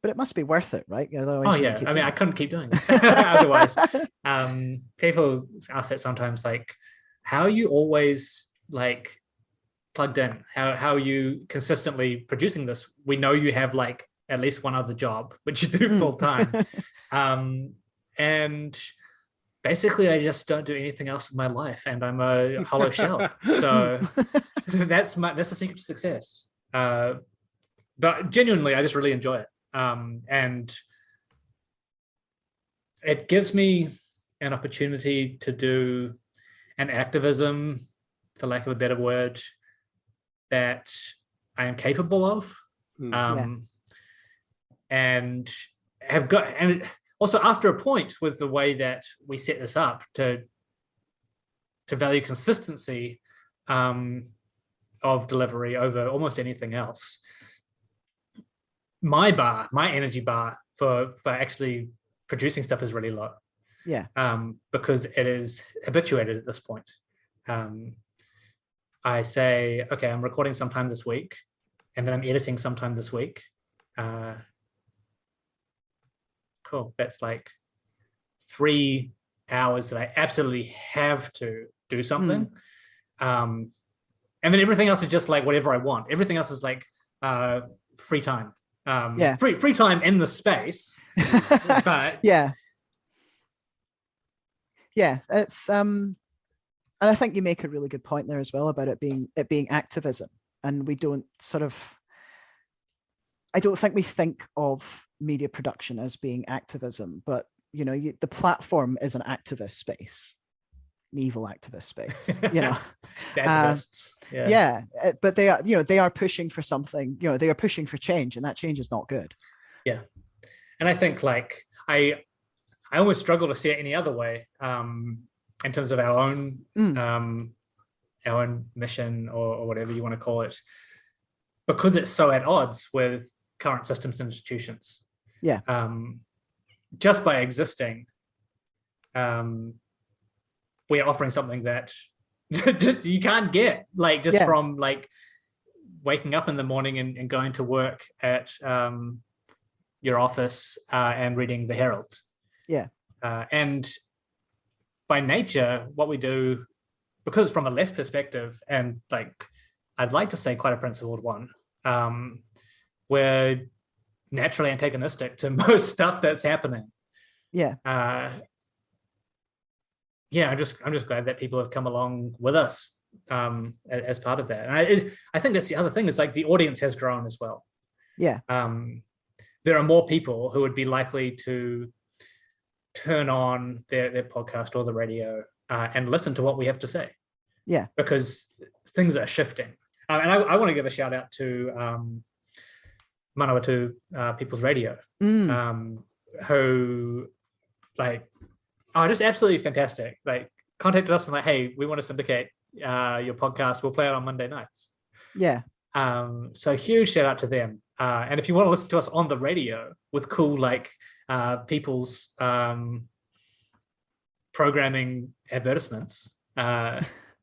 But it must be worth it, right? I couldn't keep doing it otherwise. People ask that sometimes, like, how are you always like plugged in? How are you consistently producing this? We know you have like at least one other job, which you do full time. And basically I just don't do anything else in my life, and I'm a hollow shell. So that's the secret to success. But genuinely, I just really enjoy it. And it gives me an opportunity to do an activism, for lack of a better word, that I am capable of. And have got, and also after a point with the way that we set this up to value consistency of delivery over almost anything else, my energy bar for actually producing stuff is really low. Because it is habituated at this point. I say, okay, I'm recording sometime this week, and then I'm editing sometime this week. Cool. That's like 3 hours that I absolutely have to do something. And then everything else is just like whatever I want. Everything else is like free time. Free time in the space. But it's and I think you make a really good point there as well about it being activism. And I don't think we think of media production as being activism, but the platform is an activist space, an evil activist space. The activists. But they are pushing for something. They are pushing for change, and that change is not good. And I think like I I almost struggle to see it any other way, in terms of our own mission or whatever you want to call it, because it's so at odds with current systems and institutions. Yeah. Just by existing, we're offering something that you can't get, like, just from like waking up in the morning and going to work at your office and reading the Herald. Yeah. And by nature, what we do, because from a left perspective, and like I'd like to say quite a principled one, we're naturally antagonistic to most stuff that's happening. Yeah. Yeah, I'm just glad that people have come along with us as part of that. And I think that's the other thing, is like the audience has grown as well. Yeah. There are more people who would be likely to turn on their podcast or the radio and listen to what we have to say. Yeah. Because things are shifting. And I want to give a shout out to Manawatu People's Radio, who like are just absolutely fantastic. Like contacted us and like, hey, we want to syndicate your podcast. We'll play it on Monday nights. Yeah. So huge shout out to them. And if you want to listen to us on the radio with cool like people's programming advertisements,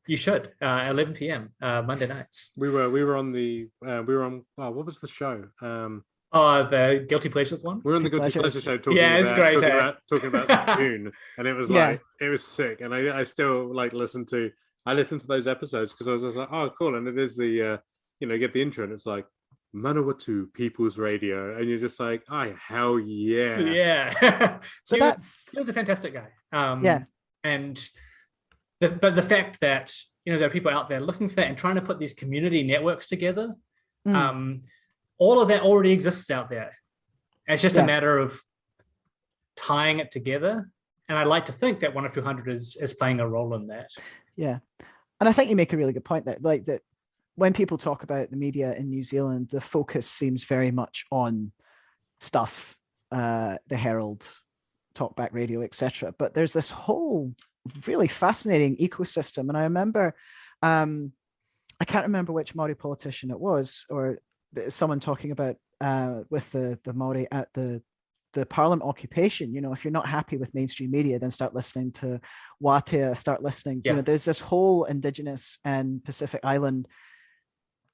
you should 11 p.m. Monday nights. We were on what was the show? The Guilty Pleasures one. We were on the Guilty Pleasures show talking talking about June, and it was like it was sick. And I still like listened to those episodes because I was just like, oh cool. And it is the you get the intro and it's like Manawatu People's Radio, and you're just like, oh hell yeah. Yeah. So he was a fantastic guy. And but the fact that there are people out there looking for that and trying to put these community networks together, all of that already exists out there. And it's just a matter of tying it together. And I'd like to think that 10200 is playing a role in that. Yeah. And I think you make a really good point there. Like that when people talk about the media in New Zealand, the focus seems very much on stuff, the Herald, Talkback Radio, etc. But there's this whole really fascinating ecosystem. And I remember, I can't remember which Maori politician it was, or someone talking about with the Maori at the Parliament occupation, if you're not happy with mainstream media, then start listening to Aotearoa, start listening. There's this whole Indigenous and Pacific Island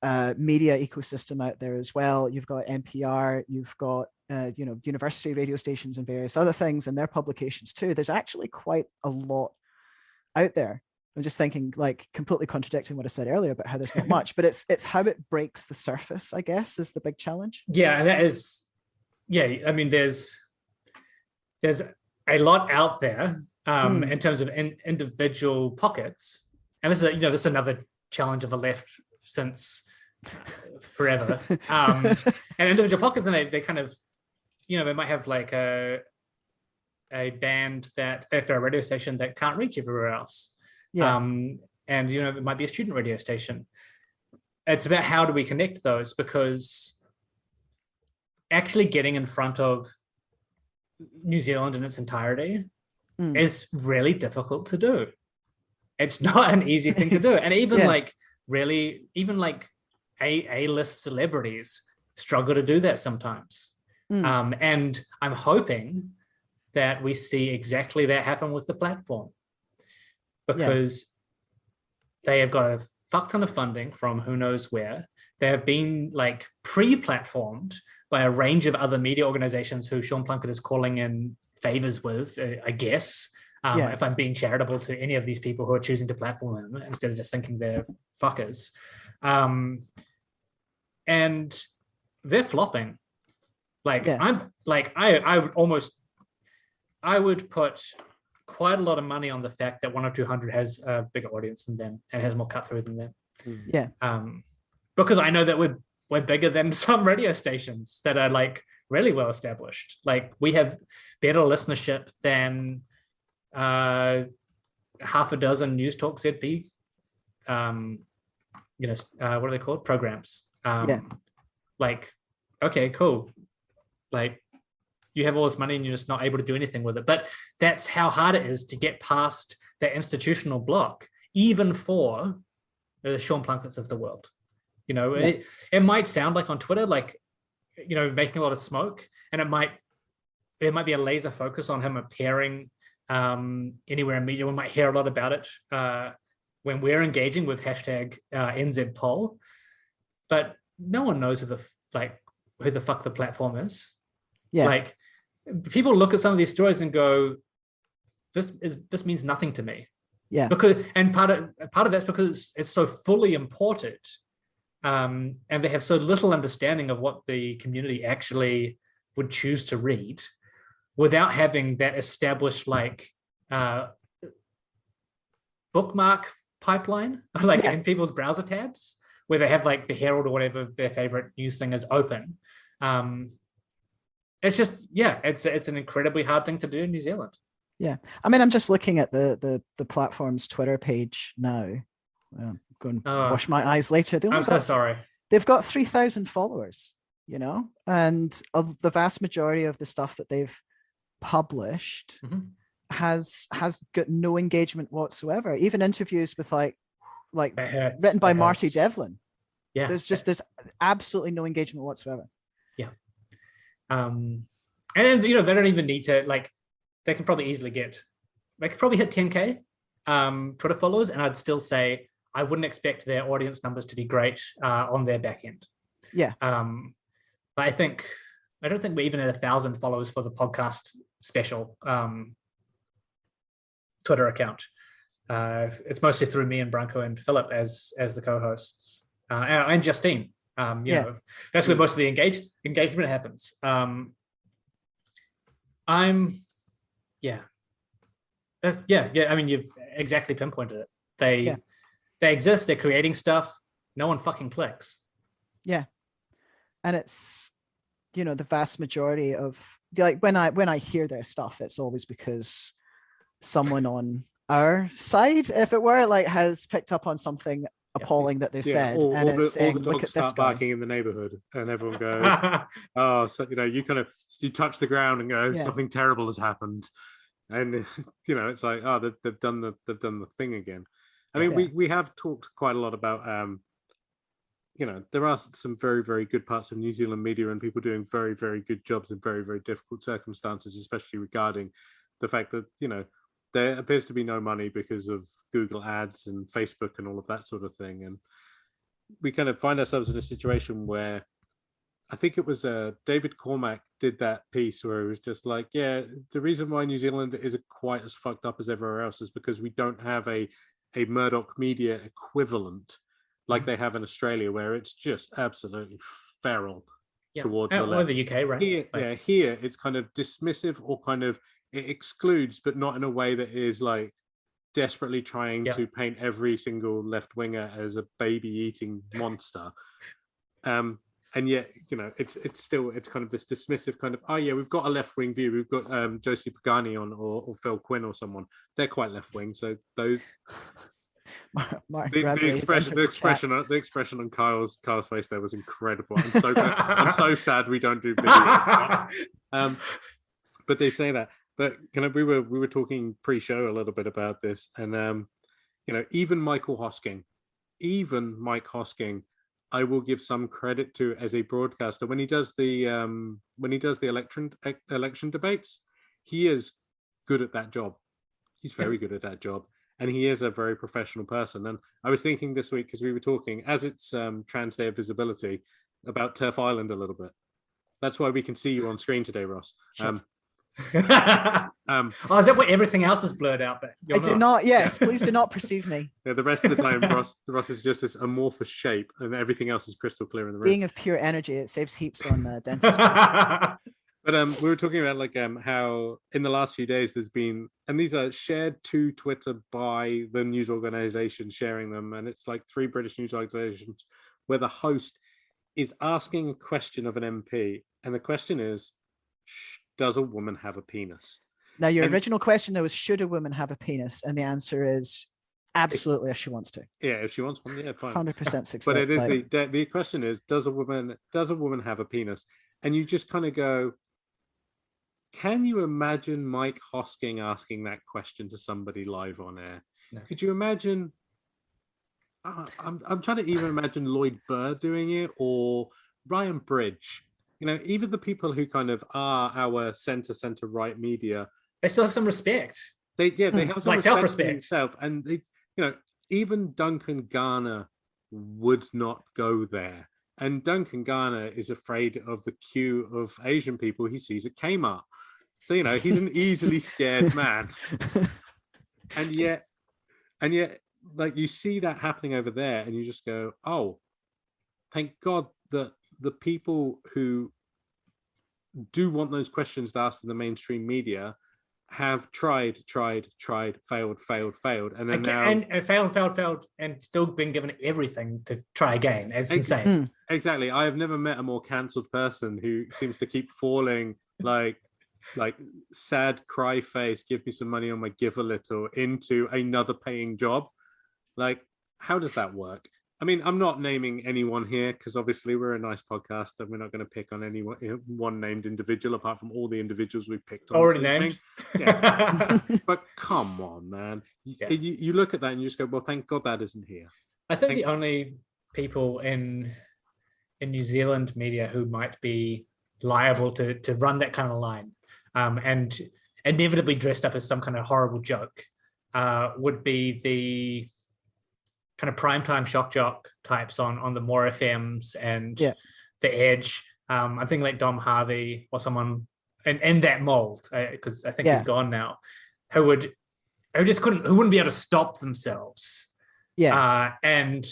media ecosystem out there as well. You've got NPR, you've got university radio stations and various other things and their publications too. There's actually quite a lot out there. I'm just thinking, like, completely contradicting what I said earlier about how there's not much, but it's how it breaks the surface, I guess, is the big challenge. Yeah, and that is, I mean, there's a lot out there in terms of individual pockets, and this is this is another challenge of the left since forever. And individual pockets, and they kind of, they might have like a band that, after a radio station that can't reach everywhere else. And it might be a student radio station. It's about how do we connect those, because actually getting in front of New Zealand in its entirety is really difficult to do. It's not an easy thing to do. And even like A-list celebrities struggle to do that sometimes. And I'm hoping that we see exactly that happen with the platform, because they have got a fuck ton of funding from who knows where. They have been like pre-platformed by a range of other media organizations who Sean Plunkett is calling in favors with, I guess, if I'm being charitable to any of these people who are choosing to platform him instead of just thinking they're fuckers. And they're flopping. Like, I would put quite a lot of money on the fact that 10200 has a bigger audience than them and has more cut through than them. Because I know that we're bigger than some radio stations that are like really well established. Like, we have better listenership than half a dozen News Talk ZB what are they called, programs. Like, okay, cool, like you have all this money and you're just not able to do anything with it. But that's how hard it is to get past that institutional block, even for the Sean Plunkett's of the world. It might sound like on Twitter, like, making a lot of smoke, and there might be a laser focus on him appearing anywhere in media. We might hear a lot about it when we're engaging with hashtag NZ poll, but no one knows who the fuck the platform is. Yeah. Like, people look at some of these stories and go, this means nothing to me. Yeah. And part of that's because it's so fully imported, and they have so little understanding of what the community actually would choose to read, without having that established bookmark pipeline, in people's browser tabs, where they have the Herald or whatever their favorite news thing is open. It's just, it's an incredibly hard thing to do in New Zealand. Yeah, I mean, I'm just looking at the platform's Twitter page now. I'm going to wash my eyes later. I'm so sorry. They've got 3,000 followers, and of the vast majority of the stuff that they've published has got no engagement whatsoever. Even interviews with written by Marty Devlin. Yeah, there's absolutely no engagement whatsoever. Yeah, and they don't even need to they can probably easily hit 10K Twitter followers, and I'd still say I wouldn't expect their audience numbers to be great on their back end. Yeah, but I don't think we're even at 1,000 followers for the podcast special Twitter account. It's mostly through me and Branko and Philip as the co-hosts, and Justine. That's where most of the engagement happens. I mean, you've exactly pinpointed it. They exist. They're creating stuff. No one fucking clicks. Yeah, and it's the vast majority of when I hear their stuff, it's always because someone on our side, if it were, has picked up on something appalling that they've said, and it's saying, "Look at this guy." Barking in the neighborhood, and everyone goes, "Oh, so you touch the ground and go, something terrible has happened," and it's like, "Oh, they've done the thing again." I mean, we have talked quite a lot about, there are some very, very good parts of New Zealand media and people doing very, very good jobs in very, very difficult circumstances, especially regarding the fact that, there appears to be no money because of Google ads and Facebook and all of that sort of thing. And we kind of find ourselves in a situation where I think it was David Cormack did that piece where it was just like, the reason why New Zealand isn't quite as fucked up as everywhere else is because we don't have a Murdoch media equivalent like they have in Australia, where it's just absolutely feral towards the left. Or the UK, right? Here it's kind of dismissive, or kind of it excludes, but not in a way that is desperately trying to paint every single left winger as a baby eating monster. And yet, it's kind of this dismissive kind of, we've got a left wing view. We've got Josie Pagani on, or Phil Quinn or someone. They're quite left wing, so those. The expression on Kyle's face there was incredible. I'm so sad we don't do video. But they say that. But we were talking pre-show a little bit about this, and even Mike Hosking, I will give some credit to as a broadcaster when he does the election debates. He is good at that job. He's very good at that job, and he is a very professional person. And I was thinking this week, because we were talking as it's Trans Day of Visibility, about Turf Island a little bit. That's why we can see you on screen today, Ross. Is that where everything else is blurred out? But I do not. Yes, please do not perceive me. Yeah, the rest of the time, Ross is just this amorphous shape, and everything else is crystal clear in the room. Being of pure energy, it saves heaps on dentistry. But we were talking about how in the last few days there's been, and these are shared to Twitter by the news organization sharing them, and it's 3 British news organizations where the host is asking a question of an MP, and the question is, does a woman have a penis? Now, your original question though was, should a woman have a penis? And the answer is absolutely, if she wants to. Yeah, if she wants one, fine. 100% success. But it is the question is, does a woman have a penis? And you just kind of go, can you imagine Mike Hosking asking that question to somebody live on air? No. Could you imagine? I'm trying to even imagine Lloyd Burr doing it, or Ryan Bridge. Even the people who kind of are our center right media, They still have some respect. They have some like self-respect. And even Duncan Garner would not go there. And Duncan Garner is afraid of the queue of Asian people he sees at Kmart. So he's an easily scared man. And yet, like, you see that happening over there, and you just go, "Oh, thank God that the people who do want those questions asked in the mainstream media have tried, failed, and then now and failed, and still been given everything to try again." It's insane. Exactly. I have never met a more cancelled person who seems to keep falling like sad cry face, give me some money on my Give a Little, into another paying job. Like, how does that work? I mean, I'm not naming anyone here because obviously we're a nice podcast and we're not going to pick on any one named individual apart from all the individuals we've picked on. Already named. Yeah. But come on, man. Yeah. You look at that and you just go, well, thank God that isn't here. I think the only people in New Zealand media who might be liable to run that kind of line and inevitably dressed up as some kind of horrible joke would be the kind of primetime shock jock types on the More FMs and the Edge. I'm thinking like Dom Harvey or someone in that mold, because I think he's gone now, who wouldn't be able to stop themselves. And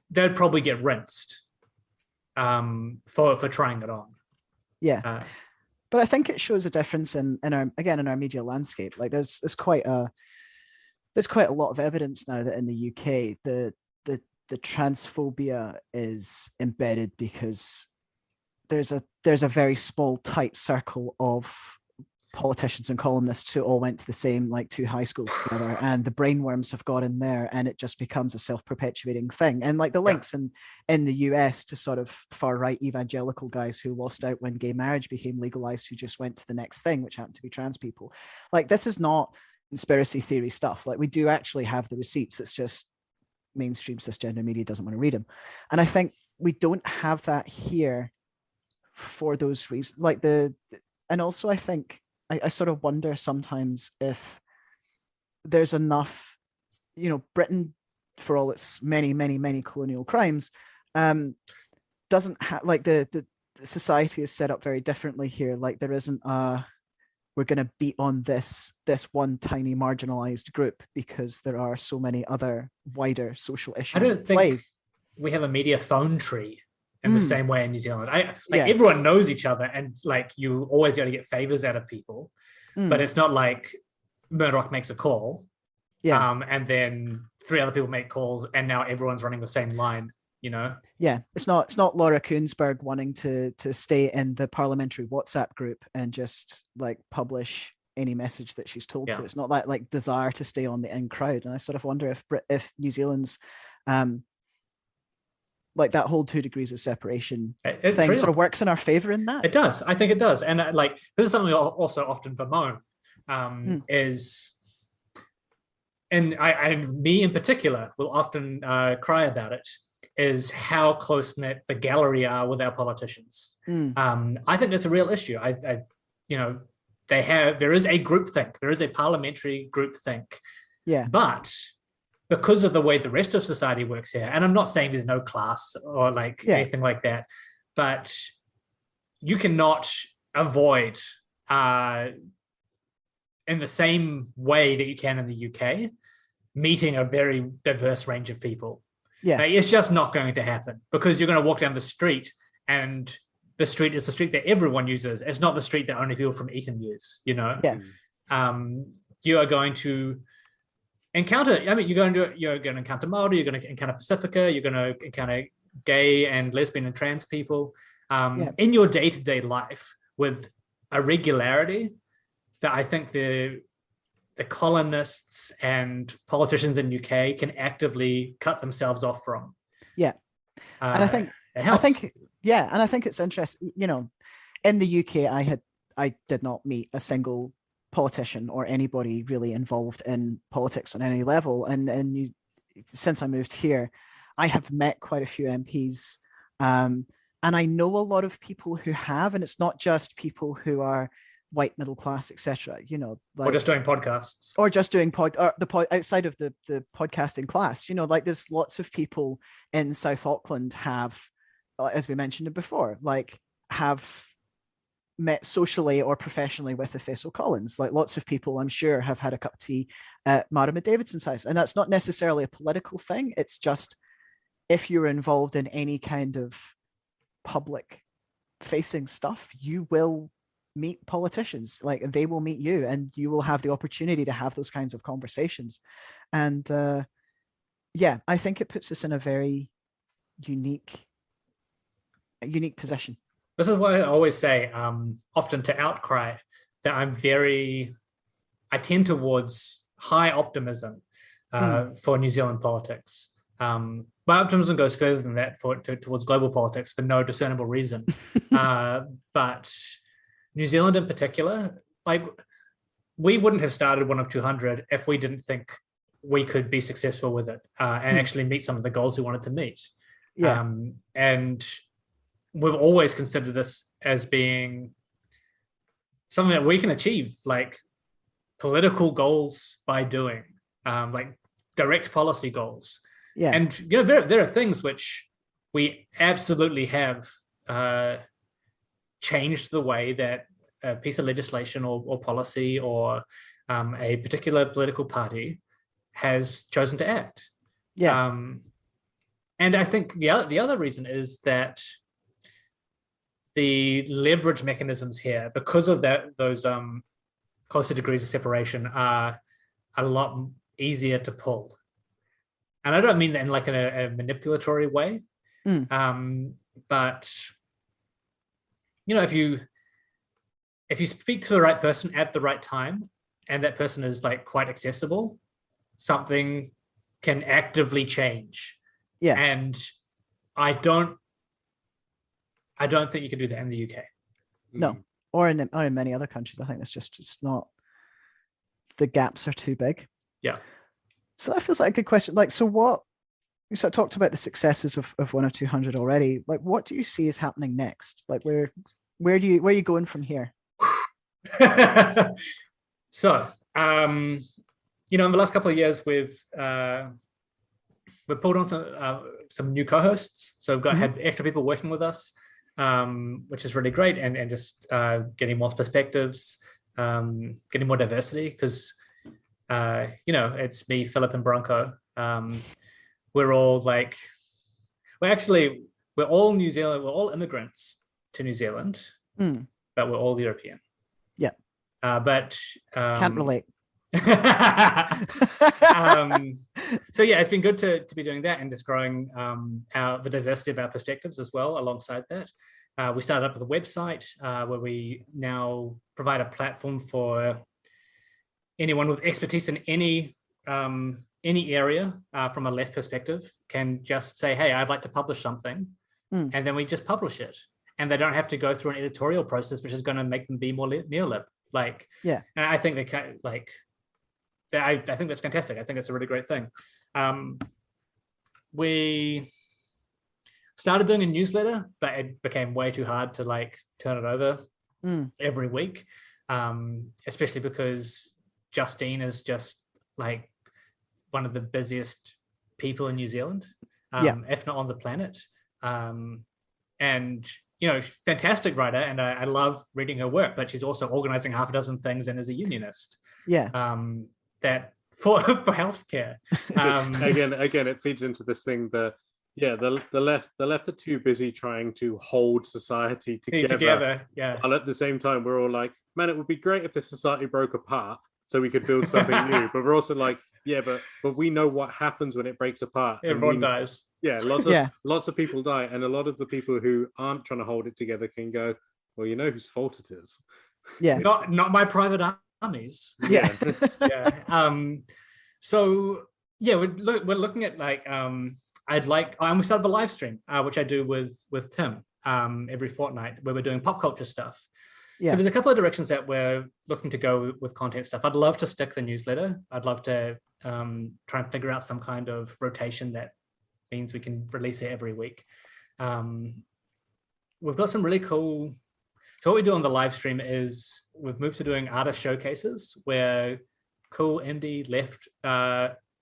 they'd probably get rinsed for trying it on. But I think it shows a difference in our media landscape. Like there's quite a lot of evidence now that in the UK the transphobia is embedded because there's a very small tight circle of politicians and columnists who all went to the same like two high schools together, and the brainworms have got in there, and it just becomes a self-perpetuating thing. And like the links in the US to sort of far-right evangelical guys who lost out when gay marriage became legalized, who just went to the next thing, which happened to be trans people. Like, this is not conspiracy theory stuff. Like, we do actually have the receipts. It's just mainstream cisgender media doesn't want to read them. And I think we don't have that here for those reasons. Like and also I think I sort of wonder sometimes if there's enough, Britain, for all its many, many, many colonial crimes, doesn't have, like, the society is set up very differently here. Like, there isn't we're going to beat on this one tiny marginalized group because there are so many other wider social issues. I don't think we have a media phone tree in the same way in New Zealand. Everyone knows each other, and like you always got to get favors out of people, but it's not like Murdoch makes a call, and then three other people make calls, and now everyone's running the same line. It's not Laura Koonsberg wanting to stay in the parliamentary WhatsApp group and just like publish any message that she's told to. It's not that like desire to stay on the in crowd. And I sort of wonder if New Zealand's like that whole 2 degrees of separation thing sort of works in our favor in that. It does. I think it does. And like, this is something we also often bemoan is, and me in particular will often cry about it, is how close-knit the gallery are with our politicians. I think that's a real issue. There is a groupthink. There is a parliamentary groupthink. But because of the way the rest of society works here, and I'm not saying there's no class or like anything like that, but you cannot avoid in the same way that you can in the UK, meeting a very diverse range of people. Like, it's just not going to happen, because you're going to walk down the street and the street is the street that everyone uses. It's not the street that only people from Eton use, You are going to encounter, you're going to encounter Māori, you're going to encounter Pacifica, you're going to encounter gay and lesbian and trans people in your day-to-day life with a regularity that I think the columnists and politicians in UK can actively cut themselves off from. And I think it's interesting. In the UK, I did not meet a single politician or anybody really involved in politics on any level. And since I moved here, I have met quite a few MPs, and I know a lot of people who have, and it's not just people who are white, middle class, etc. Or just doing podcasts, or just doing outside of the podcasting class. Like there's lots of people in South Auckland have, as we mentioned before, like have met socially or professionally with Faisal Collins. Like lots of people, I'm sure, have had a cup of tea at Marama Davidson's house, and that's not necessarily a political thing. It's just if you're involved in any kind of public facing stuff, you will meet politicians, like they will meet you, and you will have the opportunity to have those kinds of conversations. And I think it puts us in a very unique position. This is why I always say, often to Outcry, that I tend towards high optimism for New Zealand politics. My optimism goes further than that towards global politics for no discernible reason. But New Zealand in particular, like we wouldn't have started 1 of 200 if we didn't think we could be successful with it and actually meet some of the goals we wanted to meet. Yeah. And we've always considered this as being something that we can achieve, like political goals by doing, like direct policy goals. Yeah. And there are things which we absolutely have changed the way that a piece of legislation or policy or a particular political party has chosen to act. Yeah. And I think the other reason is that the leverage mechanisms here, because of those closer degrees of separation, are a lot easier to pull. And I don't mean that in like a manipulatory way, but if you speak to the right person at the right time, and that person is like quite accessible, something can actively change. Yeah. And I don't think you can do that in the UK. No, or in many other countries. I think it's not. The gaps are too big. Yeah. So that feels like a good question. Like, so what? So I talked about the successes of 1 of 200 already. Like, what do you see is happening next? Like, where are you going from here? So, in the last couple of years, we've pulled on some new co-hosts. So we've had extra people working with us, which is really great, and just getting more perspectives, getting more diversity, because it's me, Philip, and Bronco. We're all we're all New Zealand. We're all immigrants to New Zealand, but we're all European. Yeah. But Can't relate. So yeah, it's been good to be doing that and just growing the diversity of our perspectives as well alongside that. We started up with a website where we now provide a platform for anyone with expertise in any area from a left perspective can just say, hey, I'd like to publish something, and then we just publish it, and they don't have to go through an editorial process which is going to make them be more neolib. Like, yeah, and I think I think that's fantastic. I think it's a really great thing. We started doing a newsletter, but it became way too hard to turn it over every week, especially because Justine is just one of the busiest people in New Zealand, if not on the planet. And fantastic writer, and I love reading her work, but she's also organizing half a dozen things and is a unionist. That for healthcare. Again, it feeds into this thing that the left are too busy trying to hold society together. While at the same time we're all like, man, it would be great if the society broke apart so we could build something new. But we're also like, but we know what happens when it breaks apart. Everyone dies. Yeah, lots of people die, and a lot of the people who aren't trying to hold it together can go, well, you know whose fault it is. Yeah, not my private armies. Yeah. So we're looking at we started a live stream which I do with Tim every fortnight, where we're doing pop culture stuff. Yeah. So there's a couple of directions that we're looking to go with content stuff. I'd love to stick the newsletter. I'd love to try and figure out some kind of rotation that means we can release it every week. We've got some really cool. So what we do on the live stream is we've moved to doing artist showcases where cool indie left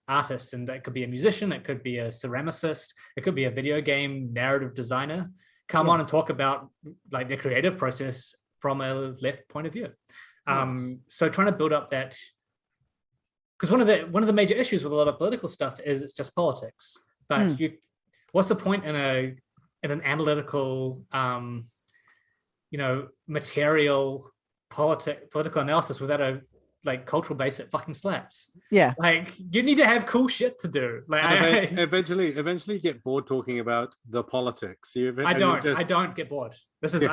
artists, and that could be a musician, it could be a ceramicist, it could be a video game narrative designer, come on and talk about like their creative process from a left point of view. Nice. So trying to build up that, because one of the major issues with a lot of political stuff is it's just politics. But what's the point in an analytical, material political analysis without a like cultural base that fucking slaps? Yeah, like you need to have cool shit to do. Like eventually you get bored talking about the politics. I don't get bored. This is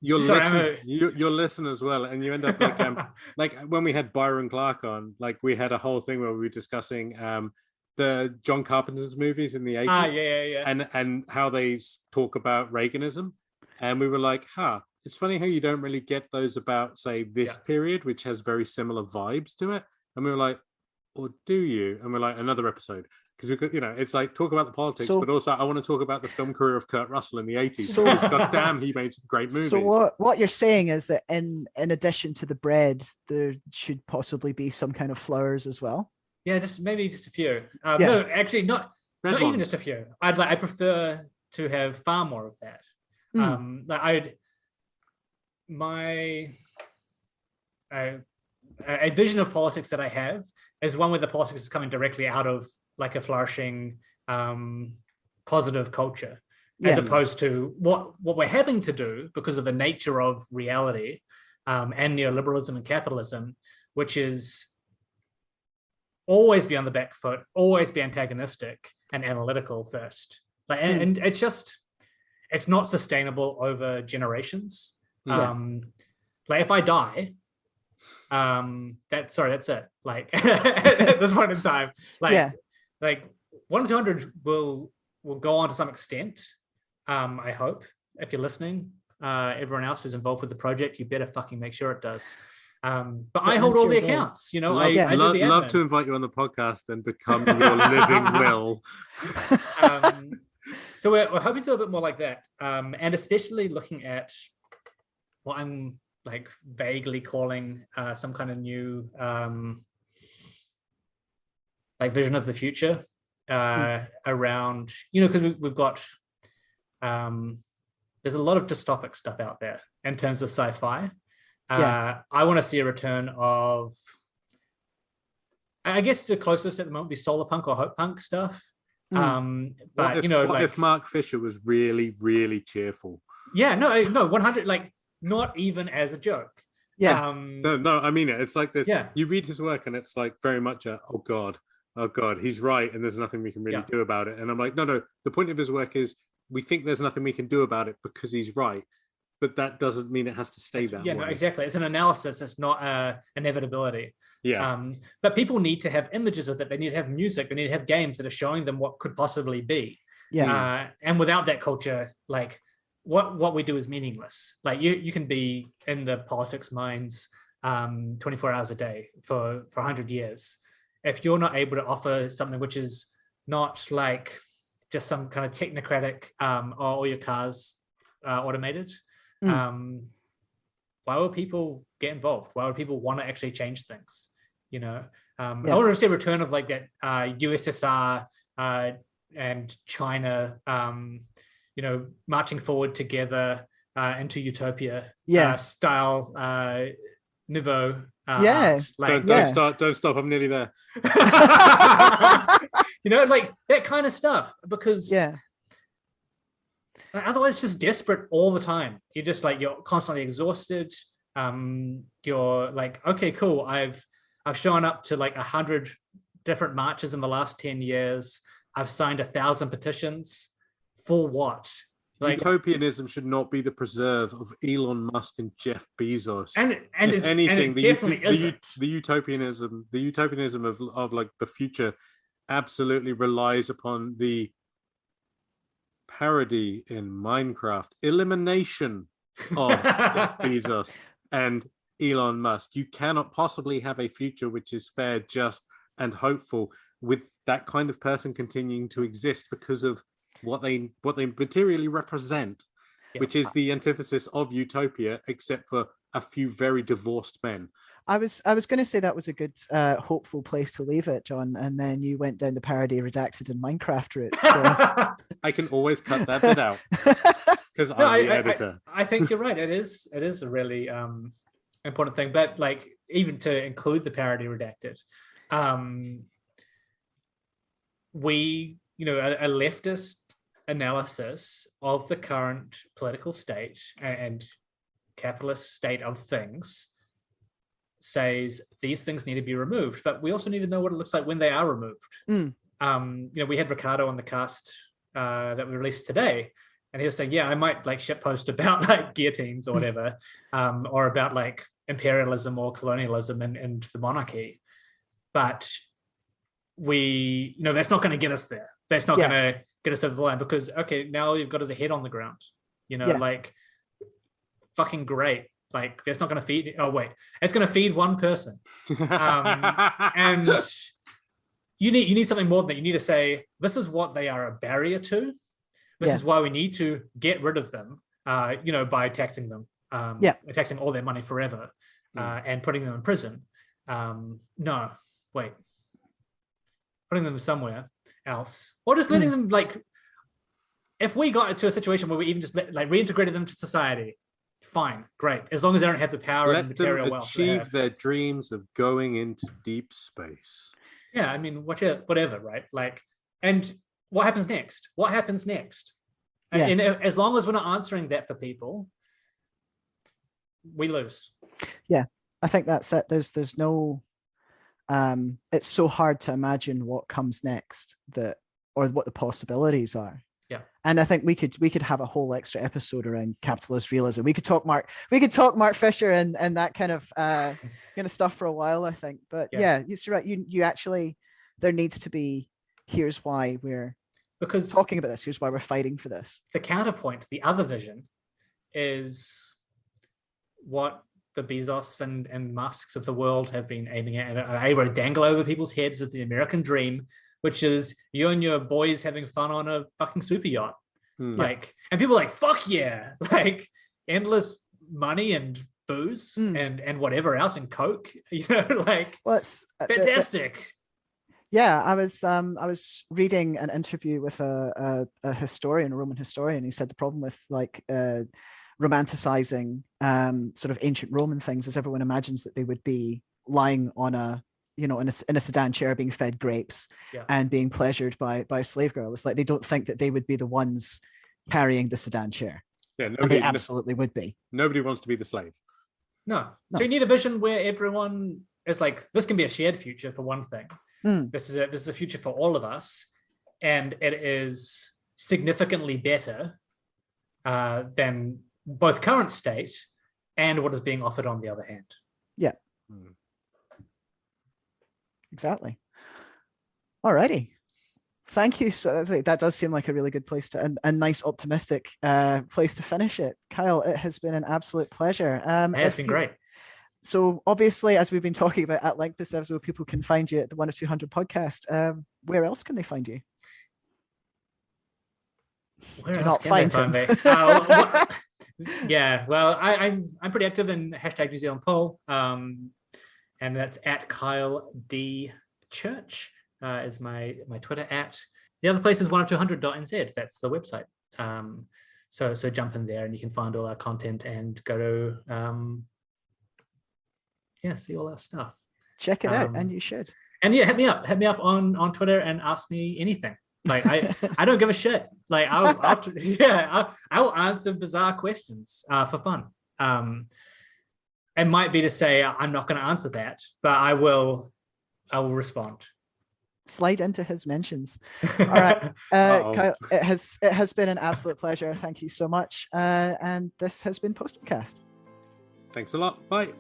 you'll listen as well, and you end up like when we had Byron Clark on, like we had a whole thing where we were discussing the John Carpenter's movies in the 80s, and how they talk about Reaganism, and we were like, it's funny how you don't really get those about, say, this period, which has very similar vibes to it. And we were like, or do you? And we're like, another episode. Because we could, it's like talk about the politics, but also I want to talk about the film career of Kurt Russell in the 80s. So, God damn, he made some great movies. So what you're saying is that in addition to the bread, there should possibly be some kind of flowers as well? Yeah, maybe just a few. No, actually not even just a few. I prefer to have far more of that. A vision of politics that I have is one where the politics is coming directly out of like a flourishing positive culture, as opposed to what we're having to do because of the nature of reality and neoliberalism and capitalism, which is always be on the back foot, always be antagonistic and analytical first. And it's not sustainable over generations. Like if I die, that's it. Like at this point in time, like 1 in 200 will go on to some extent. I hope, if you're listening, everyone else who's involved with the project, you better fucking make sure it does. But I hold all the accounts, I love to invite you on the podcast and become your living will. So we're hoping to do a bit more like that, and especially looking at what I'm like vaguely calling some kind of new like vision of the future around, because we've got there's a lot of dystopic stuff out there in terms of sci-fi. I want to see a return of, I guess the closest at the moment would be solar punk or hope punk stuff. But what if Mark Fisher was really, really cheerful? No, 100, like not even as a joke. No, I mean it. It's like this. You read his work and it's like very much oh god, he's right, and there's nothing we can really do about it. And I'm like, no. The point of his work is we think there's nothing we can do about it because he's right, but that doesn't mean it has to stay that way. No, exactly. It's an analysis. It's not an inevitability. But people need to have images with it. They need to have music. They need to have games that are showing them what could possibly be. And without that culture, like what we do is meaningless. Like you can be in the politics minds 24 hours a day for 100 years. If you're not able to offer something which is not like just some kind of technocratic or all your cars automated, why would people get involved? Why would people want to actually change things? I want to see a return of like that USSR and China, marching forward together into utopia style nouveau. Don't stop. I'm nearly there. Like that kind of stuff, because otherwise it's just desperate all the time. You're just like, you're constantly exhausted. You're like, okay, cool. I've shown up to like 100 different marches in the last 10 years. I've signed 1,000 petitions. For what? Like, utopianism should not be the preserve of Elon Musk and Jeff Bezos. And if anything, the utopianism of like the future absolutely relies upon the parody in Minecraft, elimination. of Jeff Bezos and Elon Musk. You cannot possibly have a future which is fair, just, and hopeful with that kind of person continuing to exist because of what they materially represent, which is the antithesis of utopia, except for a few very divorced men. I was going to say that was a good hopeful place to leave it, John, and then you went down the parody redacted in Minecraft route. So. I can always cut that bit out because I'm the editor. I think you're right. It is a really important thing, but like even to include the parody redacted, we, a leftist analysis of the current political state and capitalist state of things says these things need to be removed, but we also need to know what it looks like when they are removed. We had Ricardo on the cast that we released today, and he was saying, I might like shitpost about like guillotines or whatever, or about like imperialism or colonialism and the monarchy, but we, that's not going to get us there. That's not going to get us over the line, because now all you've got is a head on the ground, like fucking great. Like that's not going to feed. Oh wait, it's going to feed one person, and you need something more than that. You need to say this is what they are a barrier to. This is why we need to get rid of them. By taxing them, taxing all their money forever, and putting them in prison. No, wait, putting them somewhere else, or just letting them like. If we got into a situation where we even just reintegrated them to society. Fine, great. As long as they don't have the power and material wealth. Achieve their dreams of going into deep space. Yeah, I mean, whatever, right? Like, and what happens next? What happens next? Yeah. And as long as we're not answering that for people, we lose. Yeah, I think that's it. There's no. It's so hard to imagine what comes next, or what the possibilities are. Yeah. And I think we could have a whole extra episode around capitalist realism. We could talk Mark Fisher and that kind of stuff for a while, I think. But you're right. You actually, there needs to be, here's why we're talking about this. Here's why we're fighting for this. The counterpoint, the other vision, is what the Bezos and Musks of the world have been aiming at and are able to dangle over people's heads as the American dream, which is you and your boys having fun on a fucking super yacht. Like, and people are like, fuck yeah, like endless money and booze and whatever else, and coke, like, well, it's fantastic. I was reading an interview with a historian, a Roman historian. He said the problem with like romanticizing sort of ancient Roman things is everyone imagines that they would be lying on in a sedan chair being fed grapes and being pleasured by a slave girl. It's like they don't think that they would be the ones carrying the sedan chair. Yeah, they absolutely would be. Nobody wants to be the slave. No. So you need a vision where everyone is like, this can be a shared future for one thing. This is a future for all of us, and it is significantly better than both current state and what is being offered on the other hand. Yeah. Exactly. Alrighty. Thank you. So that does seem like a really good place to, a nice optimistic place to finish it. Kyle, it has been an absolute pleasure. It's been great. So obviously, as we've been talking about at length this episode, people can find you at the 10200 podcast. Where else can they find you? Where else not find me? I'm pretty active in # New Zealand Poll. And that's at Kyle D Church is my Twitter @ The other place is 10200.nz. That's the website. So jump in there and you can find all our content and go to see all our stuff. Check it out, and you should. And hit me up on Twitter and ask me anything. Like I don't give a shit. Like I will answer bizarre questions for fun. It might be to say I'm not going to answer that, but I will respond. Slide into his mentions. All right, Kyle, it has been an absolute pleasure. Thank you so much. And this has been PostingCast. Thanks a lot. Bye.